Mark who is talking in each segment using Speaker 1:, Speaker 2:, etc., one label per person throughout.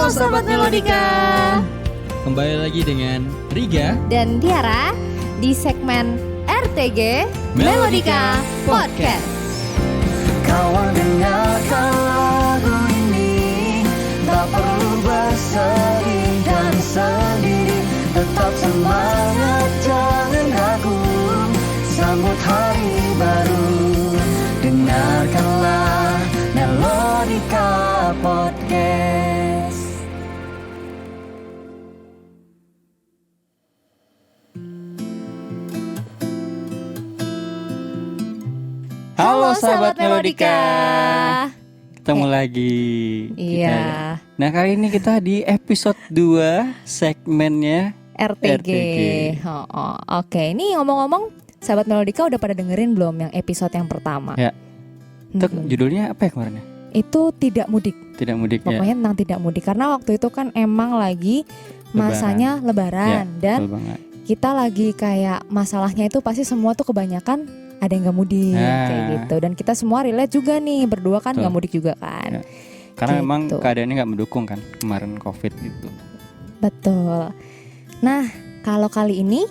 Speaker 1: Halo Sahabat Melodika.
Speaker 2: Kembali lagi dengan Riga
Speaker 1: dan Tiara di segmen RTG Melodika Podcast.
Speaker 3: Kawan dengarkan lagu ini, tak perlu bersedih dan sendiri. Tetap semangat, jangan ragu, sambut hari baru. Dengarkanlah Melodika Podcast.
Speaker 2: Halo Sahabat Melodika. Ketemu
Speaker 1: Eh,
Speaker 2: lagi
Speaker 1: Iya,
Speaker 2: Nah kali ini kita di episode 2 segmennya
Speaker 1: RTG.
Speaker 2: RTG.
Speaker 1: Oke, ini ngomong-ngomong, Sahabat Melodika udah pada dengerin belum yang episode yang pertama?
Speaker 2: Ya. Itu
Speaker 1: Mm-mm.
Speaker 2: judulnya apa ya kemarin ya?
Speaker 1: Itu tidak mudik.
Speaker 2: Tidak mudik ya.
Speaker 1: Pokoknya tentang tidak mudik karena waktu itu kan emang lagi masanya lebaran dan
Speaker 2: Betul banget.
Speaker 1: kita lagi kayak masalahnya itu pasti semua tuh kebanyakan ada yang gak mudik kayak gitu, dan kita semua relate juga nih, berdua kan
Speaker 2: Betul.
Speaker 1: gak mudik juga kan.
Speaker 2: Ya. Karena
Speaker 1: Gitu.
Speaker 2: memang keadaannya nggak mendukung kan kemarin COVID gitu.
Speaker 1: Betul. Nah kalau kali ini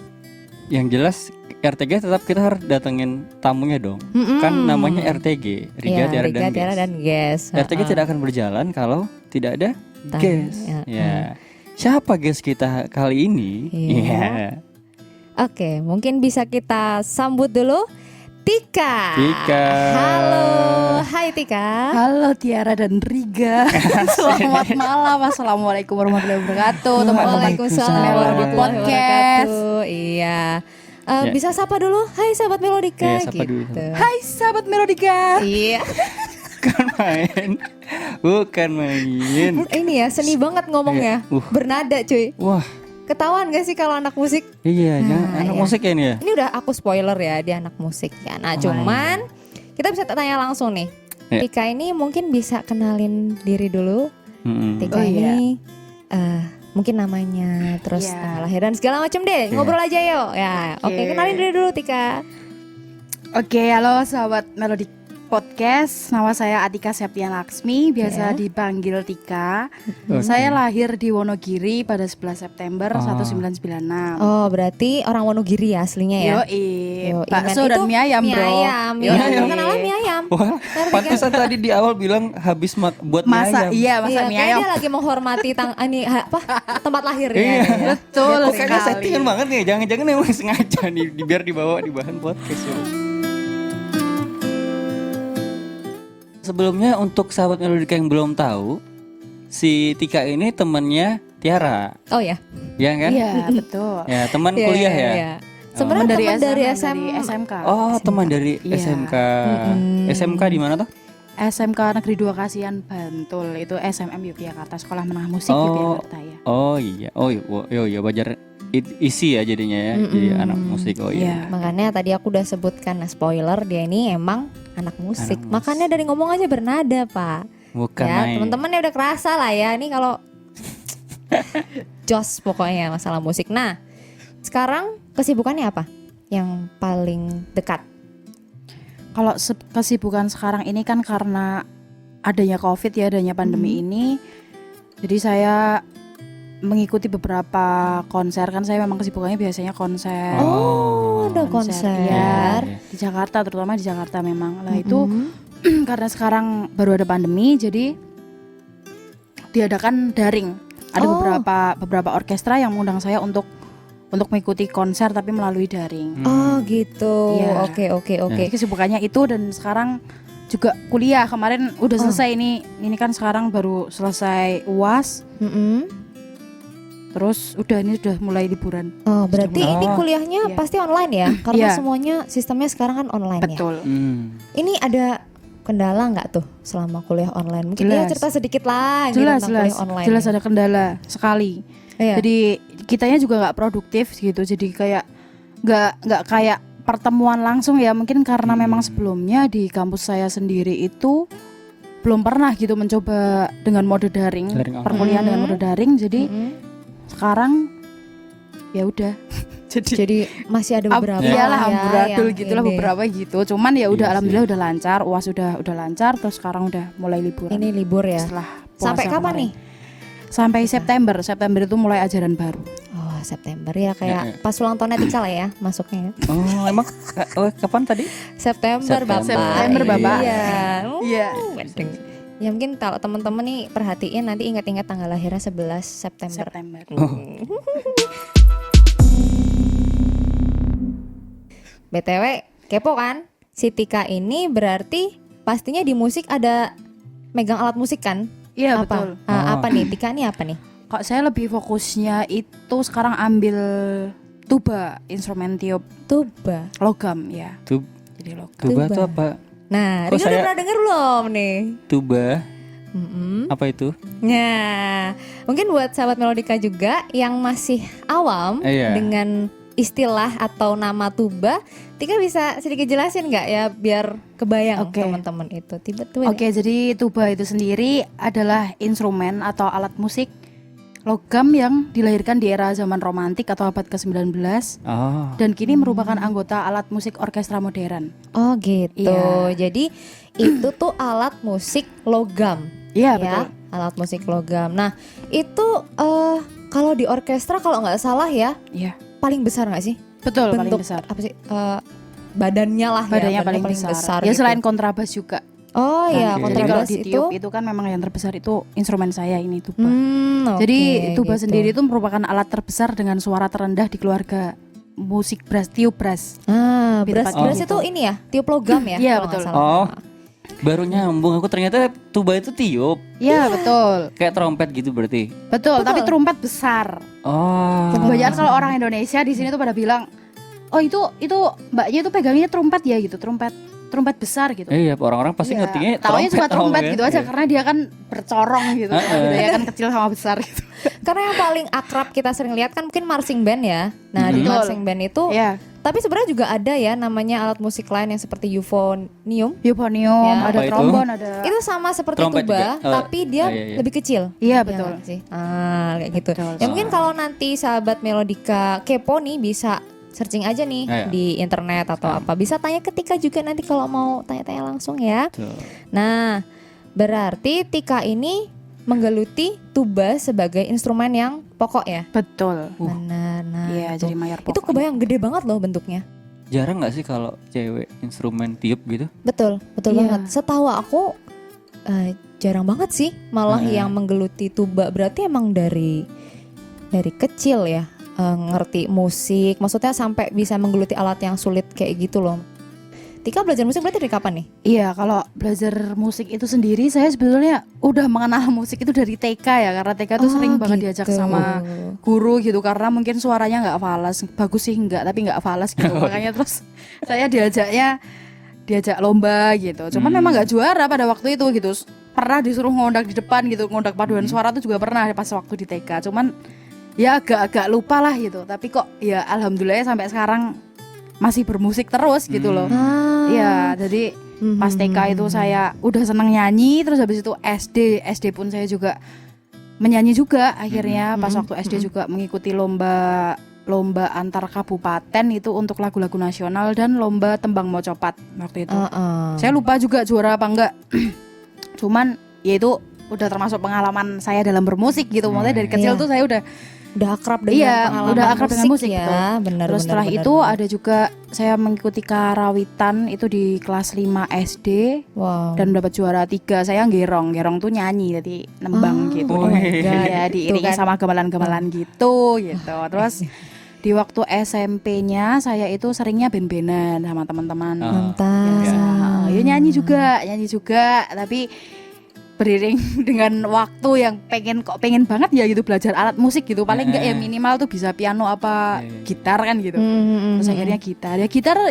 Speaker 2: Yang jelas RTG tetap kita harus datengin tamunya dong. Kan namanya RTG, Riga,
Speaker 1: ya,
Speaker 2: Tiara,
Speaker 1: Riga,
Speaker 2: dan
Speaker 1: Tiara
Speaker 2: Guest.
Speaker 1: dan Guest.
Speaker 2: RTG tidak akan berjalan kalau tidak ada
Speaker 1: Tamu,
Speaker 2: guest. Ya. Siapa guest kita kali ini?
Speaker 1: Iya.
Speaker 2: Iya.
Speaker 1: Oke, mungkin bisa kita sambut dulu Tika.
Speaker 2: Tika.
Speaker 1: Halo, hai Tika.
Speaker 4: Halo Tiara dan Riga. Selamat malam. Assalamualaikum warahmatullahi wabarakatuh. Teman-teman
Speaker 1: Waalaikumsalam
Speaker 4: Melodi
Speaker 1: warahmatullahi
Speaker 4: Podcast.
Speaker 1: wabarakatuh. Iya.
Speaker 2: Ya.
Speaker 1: Bisa sapa dulu. Hai sahabat Melodika
Speaker 2: Iya, sapa dulu.
Speaker 1: gitu.
Speaker 4: Hai sahabat Melodika.
Speaker 1: Iya.
Speaker 2: Bukan main. Bukan main.
Speaker 1: Ini ya seni banget ngomongnya.
Speaker 2: Iya.
Speaker 1: Bernada cuy.
Speaker 2: Wah,
Speaker 1: Ketahuan gak sih kalau anak musik?
Speaker 2: iya,
Speaker 1: Nah,
Speaker 2: anak
Speaker 1: iya.
Speaker 2: musik ya ini ya.
Speaker 1: Ini udah aku spoiler ya, dia anak musik ya. Nah, cuman kita bisa tanya langsung nih.
Speaker 2: Ya.
Speaker 1: Tika ini mungkin bisa kenalin diri dulu.
Speaker 2: Mm-mm.
Speaker 1: Tika
Speaker 4: Oh, iya.
Speaker 1: ini mungkin namanya, terus
Speaker 4: Iya.
Speaker 1: tanggal lahir dan segala macam deh.
Speaker 2: Iya.
Speaker 1: Ngobrol aja yuk. Ya, oke,
Speaker 4: Oke.
Speaker 1: kenalin diri dulu Tika.
Speaker 4: Oke, halo sahabat Melodi Podcast. Nama saya Atika Septian Laksmi, biasa
Speaker 1: Ya.
Speaker 4: dipanggil Tika.
Speaker 2: Oke.
Speaker 4: Saya lahir di Wonogiri pada 11 September
Speaker 2: Oh.
Speaker 4: 1996.
Speaker 1: Oh, berarti orang Wonogiri ya aslinya ya?
Speaker 4: Yoi,
Speaker 1: Yoi,
Speaker 4: bakso
Speaker 1: men.
Speaker 4: dan
Speaker 1: Itu
Speaker 4: mie ayam,
Speaker 1: Mie
Speaker 4: bro.
Speaker 1: ayam,
Speaker 4: Yoi.
Speaker 1: ya. Kenalnya mie ayam.
Speaker 2: Wah,
Speaker 1: Ngerti kan?
Speaker 2: pantesan tadi di awal bilang habis buat mie
Speaker 4: Masa
Speaker 2: ayam.
Speaker 4: iya, masa
Speaker 1: Iya,
Speaker 4: mie
Speaker 1: kayaknya
Speaker 4: ayam.
Speaker 1: dia lagi menghormati tempat lahirnya.
Speaker 2: Iya.
Speaker 1: ya.
Speaker 4: Betul
Speaker 2: Kok kayaknya
Speaker 4: sekali.
Speaker 2: settingan banget nih. Jangan-jangan emang sengaja nih biar dibawa di bahan podcast ya. Sebelumnya untuk sahabat Melodika yang belum tahu, si Tika ini temannya Tiara,
Speaker 1: Oh ya.
Speaker 2: ya kan?
Speaker 4: Iya, betul.
Speaker 2: Ya, teman
Speaker 1: Iya,
Speaker 2: kuliah
Speaker 1: iya,
Speaker 2: ya.
Speaker 1: iya. Sebenarnya teman dari
Speaker 4: SMK.
Speaker 2: Oh, teman dari
Speaker 4: Iya.
Speaker 2: SMK.
Speaker 1: Mm-mm.
Speaker 2: SMK di mana tuh?
Speaker 4: SMK Negeri 2 Kasihan Bantul, itu SMM Yogyakarta, Sekolah Menengah Musik
Speaker 2: Oh.
Speaker 4: Yogyakarta ya.
Speaker 2: Oh iya. Oh iya, wajar isi ya jadinya ya. Jadi
Speaker 1: Mm-mm.
Speaker 2: anak musik. Oh iya.
Speaker 4: Iya.
Speaker 1: Makanya tadi aku udah sebutkan spoiler, dia ini emang anak musik.
Speaker 2: Anak musik.
Speaker 1: Makanya dari ngomong aja bernada, Pak.
Speaker 2: Bukan
Speaker 1: Ya,
Speaker 2: main.
Speaker 1: teman-teman ya udah kerasa lah ya. Ini kalau jos pokoknya masalah musik. Nah, sekarang kesibukannya apa? Yang paling dekat?
Speaker 4: Kalau kesibukan sekarang ini kan karena adanya Covid ya, adanya pandemi ini. Jadi saya mengikuti beberapa konser, kan saya memang kesibukannya biasanya konser.
Speaker 1: Oh, ada
Speaker 4: konser,
Speaker 1: konser.
Speaker 4: iya. Di Jakarta, terutama di Jakarta memang. Lah itu
Speaker 1: Mm-mm.
Speaker 4: karena sekarang baru ada pandemi, jadi diadakan daring. Ada
Speaker 1: Oh.
Speaker 4: beberapa orkestra yang mengundang saya untuk mengikuti konser tapi melalui daring.
Speaker 1: Oh, gitu.
Speaker 4: Iya.
Speaker 1: Oke.
Speaker 4: Jadi kesibukannya itu, dan sekarang juga kuliah. Kemarin udah selesai, ini kan sekarang baru selesai UAS.
Speaker 1: Mm-mm.
Speaker 4: Terus ini sudah mulai liburan.
Speaker 1: Oh, berarti
Speaker 2: Oh.
Speaker 1: ini kuliahnya
Speaker 4: Iya.
Speaker 1: pasti online ya? Karena
Speaker 4: Iya.
Speaker 1: semuanya sistemnya sekarang kan online ya.
Speaker 4: Betul.
Speaker 1: Ini ada kendala nggak tuh selama kuliah online? Mungkin dia
Speaker 4: Jelas.
Speaker 1: cerita sedikit lah gitu
Speaker 4: Jelas
Speaker 1: tentang kuliah online.
Speaker 4: jelas ada kendala sekali.
Speaker 1: Iya.
Speaker 4: Jadi kitanya juga nggak produktif gitu. Jadi kayak nggak kayak pertemuan langsung ya. Mungkin karena memang sebelumnya di kampus saya sendiri itu belum pernah gitu mencoba dengan mode daring,
Speaker 2: Daring online.
Speaker 4: perkuliahan dengan mode daring. Jadi
Speaker 1: Mm-mm.
Speaker 4: sekarang ya udah.
Speaker 1: Jadi masih ada beberapa
Speaker 4: Iyalah,
Speaker 1: ya
Speaker 4: amburadul
Speaker 1: yang
Speaker 4: gitulah
Speaker 1: ini.
Speaker 4: beberapa gitu. Cuman ya udah
Speaker 2: Iya
Speaker 4: alhamdulillah udah lancar, UAS udah lancar, terus sekarang udah mulai liburan.
Speaker 1: Ini libur ya.
Speaker 4: Setelah puasa
Speaker 1: Sampai kapan
Speaker 4: kemarin.
Speaker 1: nih?
Speaker 4: Sampai September itu mulai ajaran baru.
Speaker 1: Oh, September ya kayak pas ulang tahunnya Tika lah ya masuknya.
Speaker 2: Oh, emang kapan tadi?
Speaker 1: September Bapak.
Speaker 4: September, Bapak.
Speaker 1: Iya.
Speaker 4: Iya.
Speaker 1: Mending. Ya mungkin kalau teman-teman nih perhatiin nanti ingat-ingat tanggal lahirnya 11 September. BTW kepo kan? Si Tika ini berarti pastinya di musik ada megang alat musik kan?
Speaker 4: Iya,
Speaker 1: Apa?
Speaker 4: betul.
Speaker 1: Apa nih? Tika ini apa nih?
Speaker 4: Kok saya lebih fokusnya itu sekarang ambil tuba, instrumen tiup
Speaker 1: Tuba.
Speaker 4: logam ya. Jadi logam.
Speaker 2: Tuba
Speaker 1: Tuba.
Speaker 2: tuh apa?
Speaker 1: Nah,
Speaker 2: Kok
Speaker 1: Rika udah
Speaker 2: saya-
Speaker 1: pernah denger belum nih?
Speaker 2: Tuba
Speaker 1: Mm-mm.
Speaker 2: apa itu?
Speaker 1: Nah, mungkin buat sahabat Melodika juga yang masih awam
Speaker 2: Iya.
Speaker 1: dengan istilah atau nama tuba, Tika bisa sedikit jelasin nggak ya biar kebayang
Speaker 4: Oke.
Speaker 1: teman-teman itu tiba-tiba.
Speaker 4: Oke, jadi tuba itu sendiri adalah instrumen atau alat musik logam yang dilahirkan di era zaman romantik atau abad ke-19
Speaker 2: Oh.
Speaker 4: dan kini merupakan anggota alat musik orkestra modern.
Speaker 1: Oh gitu.
Speaker 4: Iya.
Speaker 1: Jadi itu tuh alat musik logam.
Speaker 4: Iya,
Speaker 1: Ya,
Speaker 4: betul.
Speaker 1: alat musik logam. Nah, itu kalau di orkestra kalau nggak salah ya
Speaker 4: Iya,
Speaker 1: paling besar nggak sih?
Speaker 4: betul, paling
Speaker 1: Bentuk
Speaker 4: besar.
Speaker 1: apa sih? Badannya lah
Speaker 4: Badannya
Speaker 1: ya,
Speaker 4: paling besar. Ya
Speaker 1: gitu.
Speaker 4: selain kontrabas juga.
Speaker 1: Oh ya,
Speaker 2: Oke.
Speaker 4: Jadi kalau
Speaker 1: kontrabas
Speaker 4: di
Speaker 1: itu.
Speaker 4: tiup itu kan memang yang terbesar itu instrumen saya ini tuba.
Speaker 1: Oke,
Speaker 4: Jadi tuba
Speaker 1: gitu.
Speaker 4: sendiri itu merupakan alat terbesar dengan suara terendah di keluarga musik brass, tiup brass.
Speaker 1: Ah,
Speaker 4: Lebih
Speaker 1: beras
Speaker 4: tepatnya
Speaker 1: beras
Speaker 4: gitu.
Speaker 1: itu ini ya, tiup logam ya?
Speaker 4: Iya,
Speaker 1: kalau nggak
Speaker 4: betul.
Speaker 1: salah.
Speaker 2: Oh. Baru nyambung aku ternyata tuba itu tiup.
Speaker 4: Iya, betul.
Speaker 2: Kayak trompet gitu berarti.
Speaker 4: Betul,
Speaker 1: Betul.
Speaker 4: tapi trompet besar.
Speaker 2: Oh.
Speaker 4: Kebanyakan kalau orang Indonesia di sini tuh pada bilang, "Oh, itu mbaknya itu pegangnya trompet ya gitu, trompet besar gitu."
Speaker 2: Iya, orang-orang pasti
Speaker 4: Iya,
Speaker 2: ngertinya
Speaker 4: taunya cuma trompet
Speaker 2: ya.
Speaker 4: gitu aja
Speaker 2: Iya.
Speaker 4: karena dia kan bercorong gitu. Bedanya kan kecil sama besar gitu.
Speaker 1: Karena yang paling akrab kita sering lihat kan mungkin marching band ya. Nah, di
Speaker 2: Mhm.
Speaker 1: marching band itu
Speaker 4: Iya,
Speaker 1: tapi sebenarnya juga ada ya namanya alat musik lain yang seperti euphonium.
Speaker 4: euphonium,
Speaker 1: Ya.
Speaker 4: ada
Speaker 2: Apa itu?
Speaker 4: trombon, ada.
Speaker 1: Itu sama seperti
Speaker 2: Trompet
Speaker 1: tuba,
Speaker 2: juga? Oh,
Speaker 1: tapi dia
Speaker 2: iya, iya.
Speaker 1: lebih kecil.
Speaker 4: Iya,
Speaker 1: Ya
Speaker 4: betul.
Speaker 1: nggak sih? Ah, kayak gitu.
Speaker 4: Betul.
Speaker 1: Ya mungkin kalau nanti sahabat Melodika kepo nih bisa searching aja nih
Speaker 2: Iya.
Speaker 1: di internet atau apa. Bisa tanya ke Tika juga nanti kalau mau tanya-tanya langsung ya.
Speaker 2: Tuh.
Speaker 1: Nah, berarti Tika ini menggeluti tuba sebagai instrumen yang pokok ya.
Speaker 4: Betul.
Speaker 1: Benar. Nah,
Speaker 4: Iya,
Speaker 1: itu.
Speaker 4: jadi mayor
Speaker 1: Itu
Speaker 4: pokok.
Speaker 1: kebayang gede banget loh bentuknya.
Speaker 2: Jarang nggak sih kalau cewek instrumen tiup gitu?
Speaker 1: Betul
Speaker 4: Iya.
Speaker 1: banget. Setahu aku jarang banget sih malah
Speaker 2: Nah.
Speaker 1: yang menggeluti tuba. Berarti emang dari kecil ya ngerti musik. Maksudnya sampai bisa menggeluti alat yang sulit kayak gitu loh. Tika belajar musik berarti dari kapan nih?
Speaker 4: Iya, kalau belajar musik itu sendiri saya sebetulnya udah mengenal musik itu dari TK ya, karena TK itu sering banget diajak
Speaker 1: gitu.
Speaker 4: sama guru gitu karena mungkin suaranya nggak falas, bagus sih enggak tapi nggak falas gitu. Makanya terus saya diajak lomba gitu. Cuman memang nggak juara pada waktu itu gitu. Pernah disuruh ngondak di depan gitu, ngondak paduan suara tuh juga pernah pas waktu di TK. Cuman ya agak-agak lupa lah gitu. Tapi kok ya alhamdulillah sampai sekarang masih bermusik terus gitu loh. Iya, jadi pas TK itu saya udah seneng nyanyi, terus habis itu SD pun saya juga menyanyi juga akhirnya pas waktu SD juga mengikuti lomba antar kabupaten itu untuk lagu-lagu nasional dan lomba tembang mocopat waktu itu. Saya lupa juga juara apa enggak. Cuman ya itu udah termasuk pengalaman saya dalam bermusik gitu. Maksudnya dari kecil
Speaker 1: Iya.
Speaker 4: tuh saya udah
Speaker 1: akrab dengan
Speaker 4: Iya,
Speaker 1: pengalaman
Speaker 4: udah akrab dengan musik,
Speaker 1: ya.
Speaker 4: betul.
Speaker 1: Benar.
Speaker 4: Terus setelah itu ada juga saya mengikuti karawitan itu di kelas 5 SD
Speaker 1: wow.
Speaker 4: dan mendapat juara 3. Saya gerong tuh nyanyi jadi nembang gitu.
Speaker 1: Oh my God.
Speaker 4: Ya diiringi
Speaker 1: Tuh kan.
Speaker 4: sama gamelan-gamelan gitu. Terus di waktu SMP-nya saya itu seringnya band-bandan sama teman-teman.
Speaker 1: Mantap.
Speaker 4: Ya nyanyi juga tapi beriring dengan waktu yang pengen banget ya gitu belajar alat musik gitu, paling enggak ya minimal tuh bisa piano apa gitar kan gitu. Terus akhirnya gitar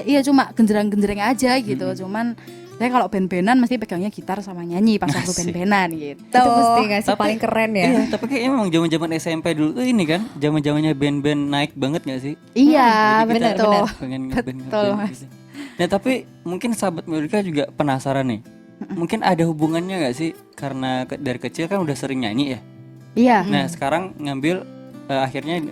Speaker 4: ya cuma genjreng-genjreng aja gitu. Cuman saya kalau band-bandan mesti pegangnya gitar sama nyanyi pas waktu band-bandan gitu.
Speaker 1: Itu mesti nggak sih
Speaker 2: Tapi-
Speaker 1: paling keren ya.
Speaker 2: Iya, tapi kayaknya memang zaman-zaman SMP dulu tuh ini kan, zaman-zamannya band-band naik banget gak sih?
Speaker 4: Iya,
Speaker 2: Jadi kita
Speaker 4: betul.
Speaker 2: pengen
Speaker 4: Betul,
Speaker 2: ngeband
Speaker 4: Mas.
Speaker 2: gitu. Nah tapi mungkin sahabat Melodika juga penasaran nih. Mungkin ada hubungannya gak sih? Karena dari kecil kan udah sering nyanyi ya.
Speaker 4: Iya,
Speaker 2: Nah sekarang ngambil akhirnya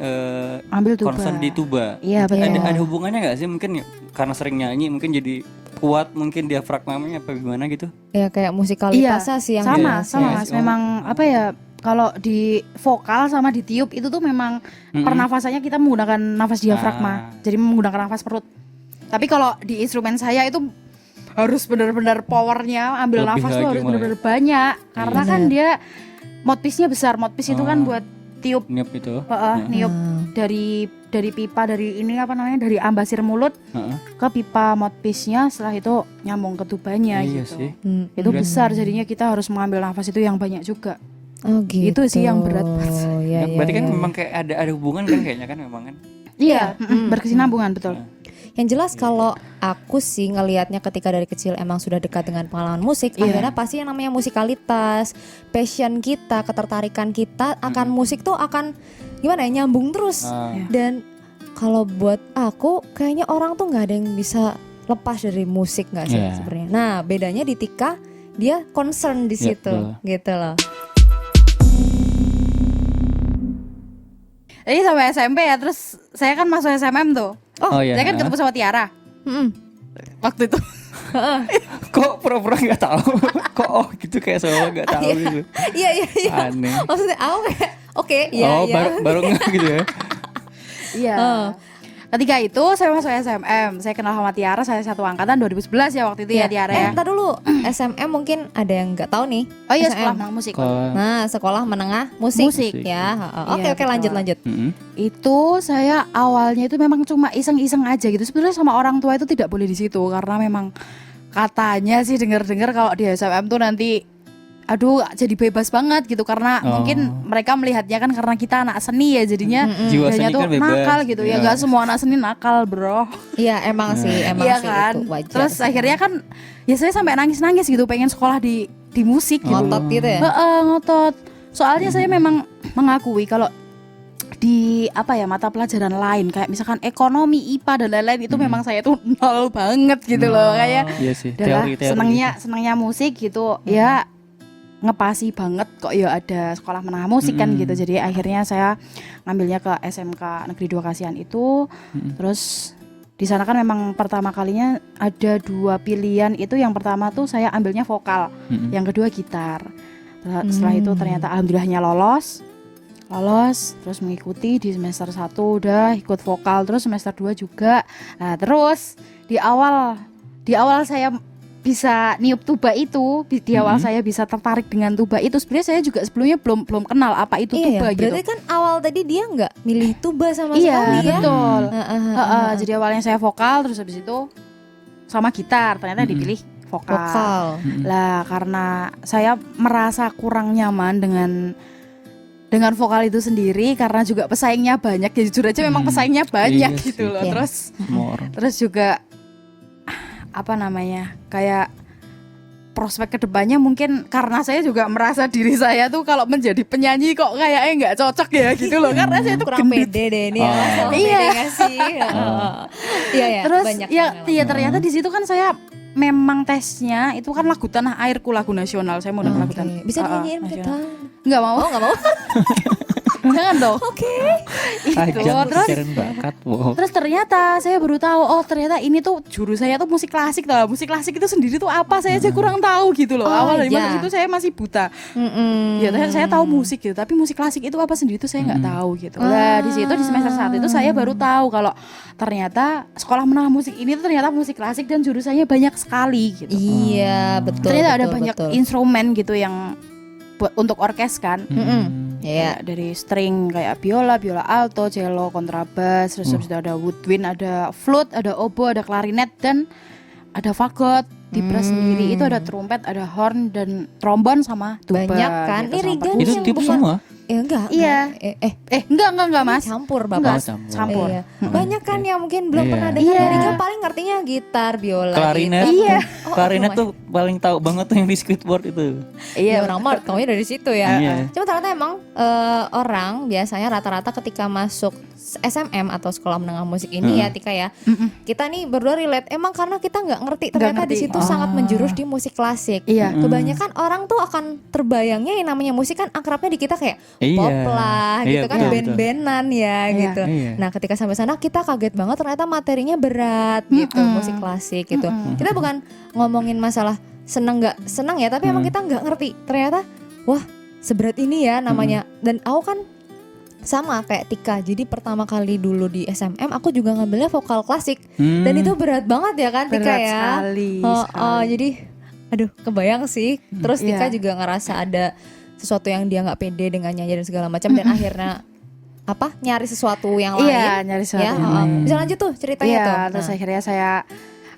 Speaker 4: ambil tuba.
Speaker 2: concern di tuba.
Speaker 4: Iya, betul.
Speaker 2: Ada hubungannya gak sih? Mungkin ya, karena sering nyanyi mungkin jadi kuat mungkin diafragmanya apa gimana gitu.
Speaker 1: Ya kayak musikalitasnya sih yang
Speaker 4: sama
Speaker 1: jelas
Speaker 4: sama
Speaker 1: ya.
Speaker 4: Mas, memang apa ya, kalau di vokal sama di tiup itu tuh memang pernafasannya kita menggunakan nafas diafragma. Jadi menggunakan nafas perut. Tapi kalau di instrumen saya itu harus benar-benar powernya ambil
Speaker 2: Lebih
Speaker 4: nafas tuh
Speaker 2: lagi
Speaker 4: harus
Speaker 2: malah.
Speaker 4: benar-benar banyak karena kan dia mouthpiece-nya besar. Mouthpiece itu kan buat tiup
Speaker 2: Niup itu.
Speaker 4: niup dari pipa dari ini apa namanya dari ambasir mulut
Speaker 2: Heeh.
Speaker 4: ke pipa mouthpiece-nya, setelah itu nyambung ke tubanya
Speaker 2: Iya
Speaker 4: gitu.
Speaker 2: sih.
Speaker 4: Itu besar jadinya kita harus mengambil nafas itu yang banyak juga.
Speaker 1: Oh gitu.
Speaker 4: Itu sih yang berat.
Speaker 1: Iya,
Speaker 2: Nah, berarti kan memang kayak ada hubungan kan kayaknya kan memang kan.
Speaker 4: Iya, berkesinambungan betul.
Speaker 1: Yang jelas kalau aku sih ngelihatnya ketika dari kecil emang sudah dekat dengan pengalaman musik, akhirnya pasti yang namanya musikalitas, passion kita, ketertarikan kita akan musik tuh akan gimana ya, nyambung terus. Dan kalau buat aku kayaknya orang tuh nggak ada yang bisa lepas dari musik nggak sih sebenarnya. Nah bedanya di Tika dia concern di situ gitu loh.
Speaker 4: Jadi sampai SMP ya, terus saya kan masuk SMM tuh.
Speaker 2: Iya.
Speaker 4: Saya kan ketemu sama Tiara waktu itu.
Speaker 2: Kok pura-pura nggak tahu? Kok gitu kayak seolah nggak tahu gitu.
Speaker 1: Iya.
Speaker 2: Aneh.
Speaker 1: Maksudnya aku kayak oke, iya.
Speaker 2: baru nggak gitu ya.
Speaker 4: Iya. Ketika itu saya masuk SMM, saya kenal sama Tiara, saya satu angkatan 2011 ya waktu itu ya Tiara ya.
Speaker 1: Entar dulu, SMM mungkin ada yang nggak tahu nih.
Speaker 4: Oh iya,
Speaker 1: SMM.
Speaker 4: sekolah menengah musik.
Speaker 1: Nah, sekolah menengah musik.
Speaker 4: Musik.
Speaker 1: Ya. Oke,
Speaker 4: Iya,
Speaker 1: lanjut.
Speaker 4: Itu saya awalnya itu memang cuma iseng-iseng aja gitu. Sebenarnya sama orang tua itu tidak boleh di situ karena memang katanya sih dengar-dengar kalau di SMM tuh nanti jadi bebas banget gitu karena mungkin mereka melihatnya kan karena kita anak seni ya jadinya
Speaker 2: Jiwa
Speaker 4: kayaknya
Speaker 2: seni
Speaker 4: tuh
Speaker 2: kan bebas.
Speaker 4: nakal gitu ya, nggak semua anak seni nakal bro.
Speaker 1: Iya, emang sih
Speaker 4: Iya kan.
Speaker 1: itu wajar.
Speaker 4: Terus
Speaker 1: sih.
Speaker 4: akhirnya kan ya saya sampai nangis-nangis gitu pengen sekolah di musik gitu.
Speaker 1: ngotot gitu ya.
Speaker 4: Ngotot. Soalnya saya memang mengakui kalau di mata pelajaran lain kayak misalkan ekonomi, IPA dan lain-lain itu memang saya tuh nol banget gitu loh kayak.
Speaker 2: Iya sih.
Speaker 4: Udahlah,
Speaker 2: Teori.
Speaker 4: senangnya musik gitu ya, ngepasi banget kok ya ada sekolah menengah musik kan gitu. Jadi akhirnya saya ngambilnya ke SMK Negeri 2 Kasihan itu. Terus di sana kan memang pertama kalinya ada 2 pilihan, itu yang pertama tuh saya ambilnya vokal, yang kedua gitar. Setelah itu ternyata alhamdulillahnya lolos, terus mengikuti di semester 1 udah ikut vokal, terus semester 2 juga. Nah terus di awal saya bisa niup tuba itu, di awal saya bisa tertarik dengan tuba itu. Sebenarnya saya juga sebelumnya belum kenal apa itu tuba gitu.
Speaker 1: Berarti kan awal tadi dia nggak milih tuba sama
Speaker 4: Iya
Speaker 1: sekali ya.
Speaker 4: betul. Jadi awalnya saya vokal, terus habis itu sama gitar, ternyata dipilih vokal. Lah karena saya merasa kurang nyaman dengan vokal itu sendiri karena juga pesaingnya banyak. Ya jujur aja memang pesaingnya banyak
Speaker 2: Iya
Speaker 4: gitu
Speaker 2: sih.
Speaker 4: loh.
Speaker 1: Iya.
Speaker 4: Terus juga kayak prospek kedepannya mungkin karena saya juga merasa diri saya tuh kalau menjadi penyanyi kok kayaknya nggak cocok ya gitu loh, karena saya tuh
Speaker 1: Kurang
Speaker 4: gendut.
Speaker 1: pede deh ini ya. Sama
Speaker 4: Iya.
Speaker 1: pede nggak sih? Iya.
Speaker 4: Terus
Speaker 1: banyak
Speaker 4: ya
Speaker 1: yang
Speaker 4: ternyata di situ kan saya memang tesnya itu kan lagu Tanah Airku, lagu nasional. Saya mau lagu
Speaker 1: Oke.
Speaker 4: Tanah.
Speaker 1: Bisa dinyanyiin kita?
Speaker 4: Nggak mau.
Speaker 1: Oh nggak mau?
Speaker 4: Jangan dong.
Speaker 1: Oke.
Speaker 4: Itu
Speaker 2: Ajang
Speaker 4: terus
Speaker 2: pencarian bakat. Wow.
Speaker 4: Terus ternyata saya baru tahu, ternyata ini tuh juru saya tuh musik klasik tau. Musik klasik itu sendiri tuh apa saya aja kurang tahu gitu loh. Awal dari
Speaker 1: iya.
Speaker 4: itu saya masih buta. Ya saya tahu musik gitu, tapi musik klasik itu apa sendiri tuh saya nggak tahu gitu. Lah di situ di semester 1 itu saya baru tahu kalau ternyata sekolah menengah musik ini tuh ternyata musik klasik dan jurusannya banyak sekali gitu.
Speaker 1: Iya betul.
Speaker 4: Ternyata ada
Speaker 1: betul,
Speaker 4: banyak
Speaker 1: betul.
Speaker 4: instrumen gitu yang buat untuk orkes kan.
Speaker 1: Iya.
Speaker 4: Kayak dari string kayak biola alto, cello, kontrabas, terus habis itu ada woodwind, ada flute, ada oboe, ada klarinet dan ada fagot. Di brass sendiri itu ada trompet, ada horn dan trombon sama tuba.
Speaker 1: Banyak kan?
Speaker 4: gitu,
Speaker 1: Ini
Speaker 4: sama
Speaker 1: Rigan
Speaker 4: perkusi.
Speaker 2: Itu
Speaker 1: yang
Speaker 2: tiup
Speaker 1: bukan-
Speaker 2: semua.
Speaker 1: Ya enggak.
Speaker 4: Iya.
Speaker 1: Enggak.
Speaker 4: Enggak Mas.
Speaker 1: Campur
Speaker 4: Enggak,
Speaker 1: Bapak.
Speaker 4: campur.
Speaker 1: Iya. Banyak kan yang mungkin belum
Speaker 2: Iya.
Speaker 1: pernah dengar.
Speaker 4: Iya.
Speaker 1: Riga paling ngertinya gitar, biola.
Speaker 2: Klarinet.
Speaker 1: gitu.
Speaker 4: Iya.
Speaker 2: Klarinet tuh paling tahu banget tuh yang di Squidward itu.
Speaker 1: Iya, orang mah taunya dari situ ya.
Speaker 2: Iya.
Speaker 1: Cuma ternyata emang orang biasanya rata-rata ketika masuk SMM atau sekolah menengah musik ini ya Tika ya, kita nih berdua relate emang karena kita nggak ngerti ternyata di
Speaker 4: ngerti.
Speaker 1: situ sangat menjurus di musik klasik.
Speaker 4: Iya.
Speaker 1: Kebanyakan orang tuh akan terbayangnya yang namanya musik kan akrabnya di kita kayak
Speaker 2: Iya.
Speaker 1: pop lah
Speaker 2: Iya,
Speaker 1: gitu kan,
Speaker 2: betul,
Speaker 1: band-bandan ya
Speaker 4: Iya.
Speaker 1: gitu.
Speaker 2: Iya.
Speaker 1: Nah ketika sampai sana kita kaget banget ternyata materinya berat gitu, musik klasik gitu. Kita bukan ngomongin masalah seneng nggak seneng ya, tapi emang kita nggak ngerti ternyata wah seberat ini ya namanya. Dan aku kan sama kayak Tika. Jadi pertama kali dulu di SMM aku juga ngambilnya vokal klasik. Dan itu berat banget ya kan Tika
Speaker 4: Berat
Speaker 1: ya.
Speaker 4: sekali.
Speaker 1: Jadi aduh kebayang sih. Terus Tika
Speaker 4: Iya.
Speaker 1: juga ngerasa ada sesuatu yang dia nggak pede dengan nyanyi dan segala macam. Dan akhirnya nyari sesuatu yang lain.
Speaker 4: Iya, nyari sesuatu
Speaker 1: Ya,
Speaker 4: yang lain.
Speaker 1: bisa lanjut tuh ceritanya
Speaker 4: Iya,
Speaker 1: tuh.
Speaker 4: terus
Speaker 1: Nah.
Speaker 4: akhirnya saya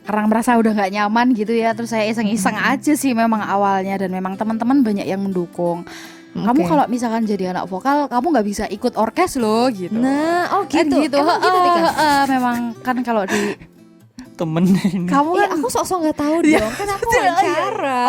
Speaker 4: karena merasa udah nggak nyaman gitu ya, terus saya iseng-iseng aja sih memang awalnya, dan memang teman-teman banyak yang mendukung. Kamu
Speaker 1: Oke.
Speaker 4: kalau misalkan jadi anak vokal, kamu nggak bisa ikut orkes loh gitu.
Speaker 1: Nah, oh
Speaker 4: Kan
Speaker 1: gitu. Emang gitu Tika?
Speaker 4: Memang kan kalau di
Speaker 2: Temen ini.
Speaker 4: kamu
Speaker 1: Iya,
Speaker 4: kan
Speaker 1: aku sok-sok nggak tahu dong. Kan aku wawancara.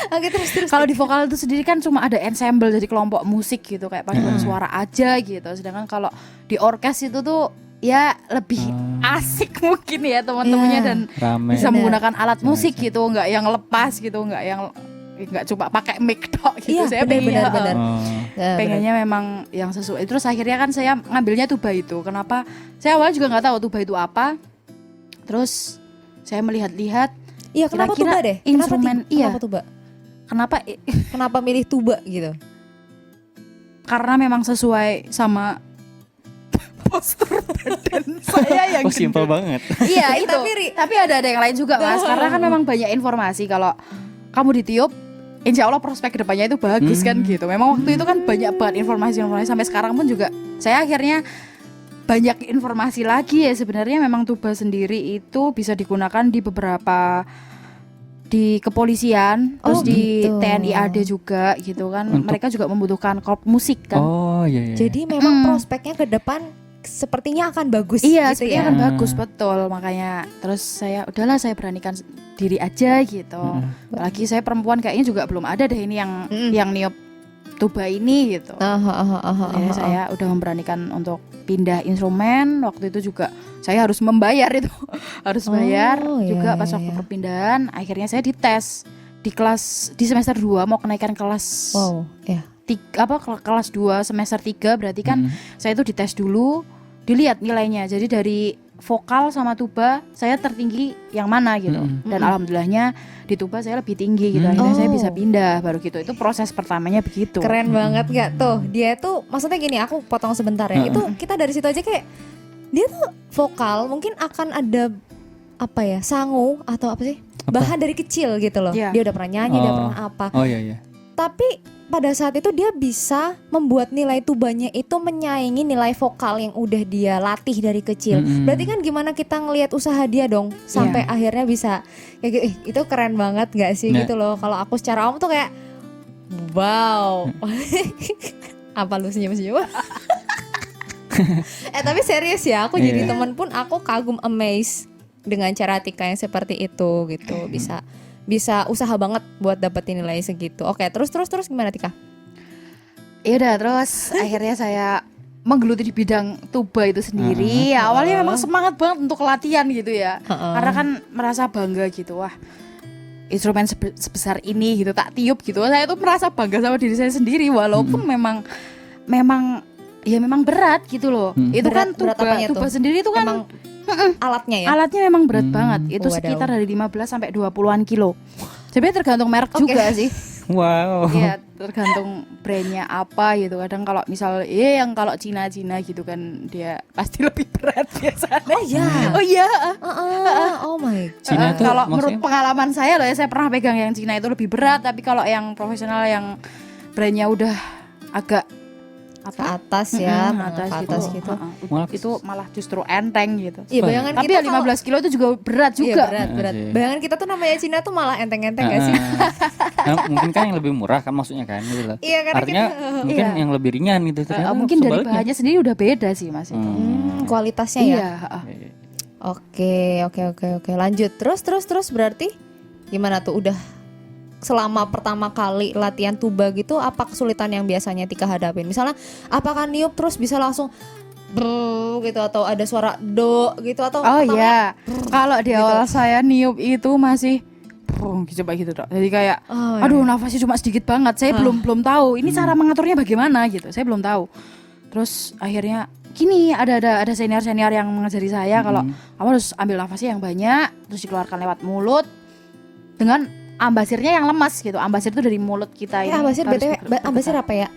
Speaker 1: Oke, terus.
Speaker 4: kalau di vokal itu sendiri kan cuma ada ensemble, jadi kelompok musik gitu kayak paduan suara aja gitu. Sedangkan kalau di orkes itu tuh ya lebih asik mungkin ya teman-temannya,
Speaker 1: Iya.
Speaker 4: dan
Speaker 2: Rame.
Speaker 4: bisa
Speaker 1: Bener.
Speaker 4: menggunakan alat musik gitu, nggak yang lepas gitu, nggak cuma pakai mic tok gitu.
Speaker 1: Iya,
Speaker 4: Saya
Speaker 1: benar.
Speaker 2: Oh.
Speaker 1: Ya,
Speaker 4: pengennya memang yang sesuai. Terus akhirnya kan saya ngambilnya tuba itu. Kenapa? Saya awalnya juga nggak tahu tuba itu apa. Terus saya melihat-lihat
Speaker 1: Iya, kenapa
Speaker 4: kira-kira
Speaker 1: tuba deh?
Speaker 4: instrumen, iya.
Speaker 1: Kenapa tuba?
Speaker 4: kenapa
Speaker 1: Kenapa milih tuba gitu?
Speaker 4: karena memang sesuai sama postur badan saya yang
Speaker 2: Oh, simpel
Speaker 4: gendut.
Speaker 2: banget.
Speaker 4: Iya itu.
Speaker 1: Tapi,
Speaker 4: Tapi ada yang lain juga Mas. Karena kan memang banyak informasi kalau kamu ditiup, insya Allah prospek kedepannya itu bagus kan gitu. Memang waktu itu kan banyak banget informasi-informasi, sampai sekarang pun juga saya akhirnya banyak informasi lagi ya. Sebenarnya memang tuba sendiri itu bisa digunakan di beberapa, di kepolisian, terus
Speaker 1: Oh,
Speaker 4: di
Speaker 1: gitu.
Speaker 4: TNI AD juga gitu kan.
Speaker 2: Untuk-
Speaker 4: Mereka juga membutuhkan korp musik kan.
Speaker 2: Oh iya.
Speaker 1: Jadi memang prospeknya ke depan sepertinya akan bagus
Speaker 4: Iya,
Speaker 1: gitu
Speaker 4: sepertinya
Speaker 1: ya.
Speaker 4: kan bagus, betul. Makanya terus saya udahlah, saya beranikan diri aja gitu. Lagi saya perempuan, kayaknya juga belum ada deh ini yang niup tuba ini gitu. Akhirnya saya udah memberanikan untuk pindah instrumen. Waktu itu juga saya harus membayar itu. Harus bayar
Speaker 1: Oh, iya,
Speaker 4: juga pas
Speaker 1: iya,
Speaker 4: waktu
Speaker 1: iya.
Speaker 4: perpindahan. Akhirnya saya dites di kelas, di semester 2 mau kenaikan kelas
Speaker 1: Wow, ya.
Speaker 4: kelas 2 semester 3, berarti kan saya itu dites dulu, dilihat nilainya. Jadi dari vokal sama tuba saya tertinggi yang mana gitu. Dan alhamdulillahnya di tuba saya lebih tinggi gitu. Akhirnya saya bisa pindah baru gitu. Itu proses pertamanya begitu.
Speaker 1: Keren banget gak tuh? Dia tuh maksudnya gini, aku potong sebentar ya. Itu kita dari situ aja kayak dia tuh vokal mungkin akan ada sangu atau apa sih? Bahan dari kecil gitu loh.
Speaker 4: Iya.
Speaker 1: Dia udah pernah nyanyi, dia
Speaker 2: Oh.
Speaker 1: pernah apa.
Speaker 2: Oh iya.
Speaker 1: Tapi pada saat itu dia bisa membuat nilai tubanya itu menyaingi nilai vokal yang udah dia latih dari kecil. Berarti kan gimana kita ngelihat usaha dia dong sampai akhirnya bisa kayak gitu. Itu keren banget gak sih
Speaker 2: Nah.
Speaker 1: gitu loh. Kalau aku secara umum tuh kayak wow. Apa lu senyum-senyum? Tapi serius ya, aku jadi
Speaker 2: Iya.
Speaker 1: teman pun aku kagum, amazed dengan cara Tika yang seperti itu gitu. Bisa usaha banget buat dapetin nilai segitu. Oke, terus gimana Tika?
Speaker 4: Ya udah, terus akhirnya saya menggeluti di bidang tuba itu sendiri. Ya, awalnya memang semangat banget untuk latihan gitu ya. Karena kan merasa bangga gitu. Wah, instrumen sebesar ini gitu tak tiup gitu. Saya tuh merasa bangga sama diri saya sendiri, walaupun memang berat gitu loh. Itu
Speaker 1: Berat-
Speaker 4: kan
Speaker 1: berat apanya
Speaker 4: tuba
Speaker 1: tuh?
Speaker 4: sendiri itu kan
Speaker 1: Emang alatnya ya?
Speaker 4: alatnya memang berat banget. Itu
Speaker 1: Wadaw.
Speaker 4: sekitar dari 15 sampai 20-an kilo. Sebenarnya tergantung merek juga sih.
Speaker 2: Wow.
Speaker 4: Iya, tergantung brandnya apa gitu. Kadang kalau misal yang kalau Cina gitu kan dia pasti lebih berat biasanya.
Speaker 1: Oh iya.
Speaker 4: Oh iya.
Speaker 1: Oh my.
Speaker 2: Cina tuh
Speaker 4: Kalau menurut
Speaker 2: maksudnya
Speaker 4: pengalaman saya loh ya, saya pernah pegang yang Cina itu lebih berat, tapi kalau yang profesional yang brandnya udah agak
Speaker 1: Ke atas ya,
Speaker 4: atas,
Speaker 1: ke atas gitu.
Speaker 2: Malah-
Speaker 4: Itu malah justru enteng gitu.
Speaker 1: Iya, bayangan
Speaker 4: Tapi
Speaker 1: kita
Speaker 4: ya 15 kilo itu juga berat
Speaker 1: Iya,
Speaker 4: juga.
Speaker 1: berat.
Speaker 2: Iya sih.
Speaker 1: Bayangan kita tuh namanya Cina tuh malah enteng-enteng gak sih?
Speaker 2: Mungkin kan yang lebih murah kan maksudnya kan gitu loh.
Speaker 1: Iya, karena
Speaker 2: Artinya mungkin
Speaker 4: Iya.
Speaker 2: yang lebih ringan gitu. Ternyata
Speaker 4: Mungkin dari
Speaker 2: sebaliknya.
Speaker 4: bahannya sendiri udah beda sih Mas itu.
Speaker 1: kualitasnya ya.
Speaker 4: Iya,
Speaker 1: Oke. Lanjut. Terus berarti gimana tuh? Udah selama pertama kali latihan tuba gitu, apa kesulitan yang biasanya Tika hadapin? Misalnya, apakah niup terus bisa langsung brrr gitu, atau ada suara do gitu, atau
Speaker 4: Oh
Speaker 1: atau
Speaker 4: iya, kalau di
Speaker 1: Gitu.
Speaker 4: awal saya niup itu masih coba gitu dok. Jadi kayak,
Speaker 1: Oh,
Speaker 4: aduh nafasnya cuma sedikit banget. Saya belum tahu. Ini cara mengaturnya bagaimana gitu. Saya belum tahu. Terus akhirnya gini, ada senior yang mengajari saya kalau kamu harus ambil nafasnya yang banyak, terus dikeluarkan lewat mulut dengan ambasirnya yang lemas gitu. Ambasir itu dari mulut kita ini.
Speaker 1: Ambasir
Speaker 4: harus
Speaker 1: BTW,
Speaker 4: bergetar.
Speaker 1: ambasir apa ya?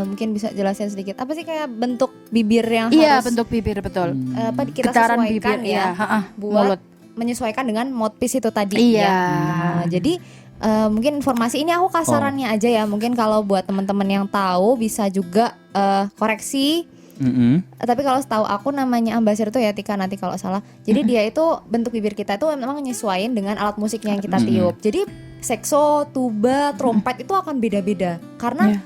Speaker 1: Mungkin bisa jelasin sedikit. Apa sih kayak bentuk bibir yang
Speaker 4: Iya,
Speaker 1: harus
Speaker 4: bentuk bibir betul.
Speaker 1: apa kita
Speaker 4: Getaran
Speaker 1: sesuaikan
Speaker 4: bibir
Speaker 1: ya,
Speaker 4: mulut.
Speaker 1: buat menyesuaikan dengan mouthpiece itu tadi
Speaker 4: Iya.
Speaker 1: ya. Jadi mungkin informasi ini aku kasarannya aja ya. Mungkin kalau buat teman-teman yang tahu bisa juga koreksi. Tapi kalau setahu aku namanya ambasir itu ya Tika, nanti kalau salah. Jadi dia itu bentuk bibir kita itu memang menyesuaikan dengan alat musik yang kita tiup. Jadi sekso, tuba, trompet itu akan beda-beda karena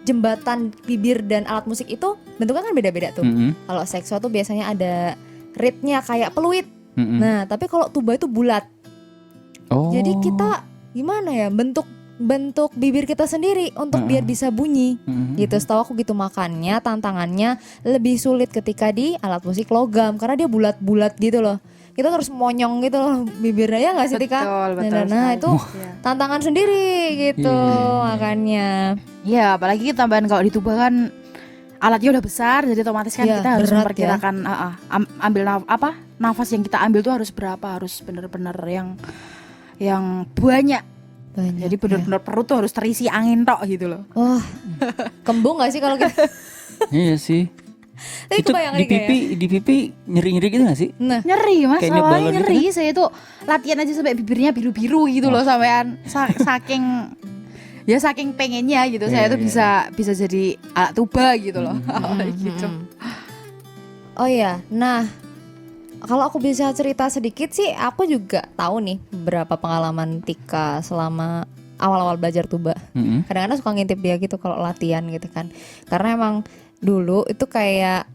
Speaker 1: jembatan bibir dan alat musik itu bentuknya kan beda-beda tuh. Kalau sekso tuh biasanya ada reednya kayak peluit. Nah, tapi kalau tuba itu bulat.
Speaker 2: Oh.
Speaker 1: Jadi kita gimana ya bentuk bibir kita sendiri untuk biar bisa bunyi gitu. Setahu aku gitu, makanya tantangannya lebih sulit ketika di alat musik logam karena dia bulat-bulat gitu loh. Kita terus monyong gitu loh bibirnya, ya nggak sih Tika?
Speaker 4: Betul
Speaker 1: Nah,
Speaker 4: sekali.
Speaker 1: itu tantangan sendiri gitu makanya.
Speaker 4: Iya, apalagi tambahan kalau di tuba kan alatnya udah besar, jadi otomatis kan
Speaker 1: Iya,
Speaker 4: kita harus
Speaker 1: berat
Speaker 4: memperkirakan ambil nafas yang kita ambil tuh harus berapa, harus bener-bener yang banyak. Jadi bener-bener perut tuh harus terisi angin tok gitu loh.
Speaker 1: Wah, kembung nggak sih kalau kita?
Speaker 2: Iya sih.
Speaker 1: Tapi
Speaker 2: Itu
Speaker 1: kebayang
Speaker 2: di
Speaker 1: nih kayak.
Speaker 2: pipi nyeri-nyeri gitu gak sih?
Speaker 1: Nah,
Speaker 4: Nyeri mas,
Speaker 2: Kayak
Speaker 4: awalnya
Speaker 2: balon gitu
Speaker 4: nyeri. Saya tuh latihan aja sampai bibirnya biru-biru gitu loh, sampean saking pengennya gitu. Saya tuh bisa jadi alat tuba gitu loh. Gitu.
Speaker 1: oh iya, nah kalau aku bisa cerita sedikit sih, aku juga tahu nih beberapa pengalaman Tika selama awal-awal belajar tuba. Kadang-kadang suka ngintip dia gitu kalau latihan gitu kan. Karena emang dulu itu kayak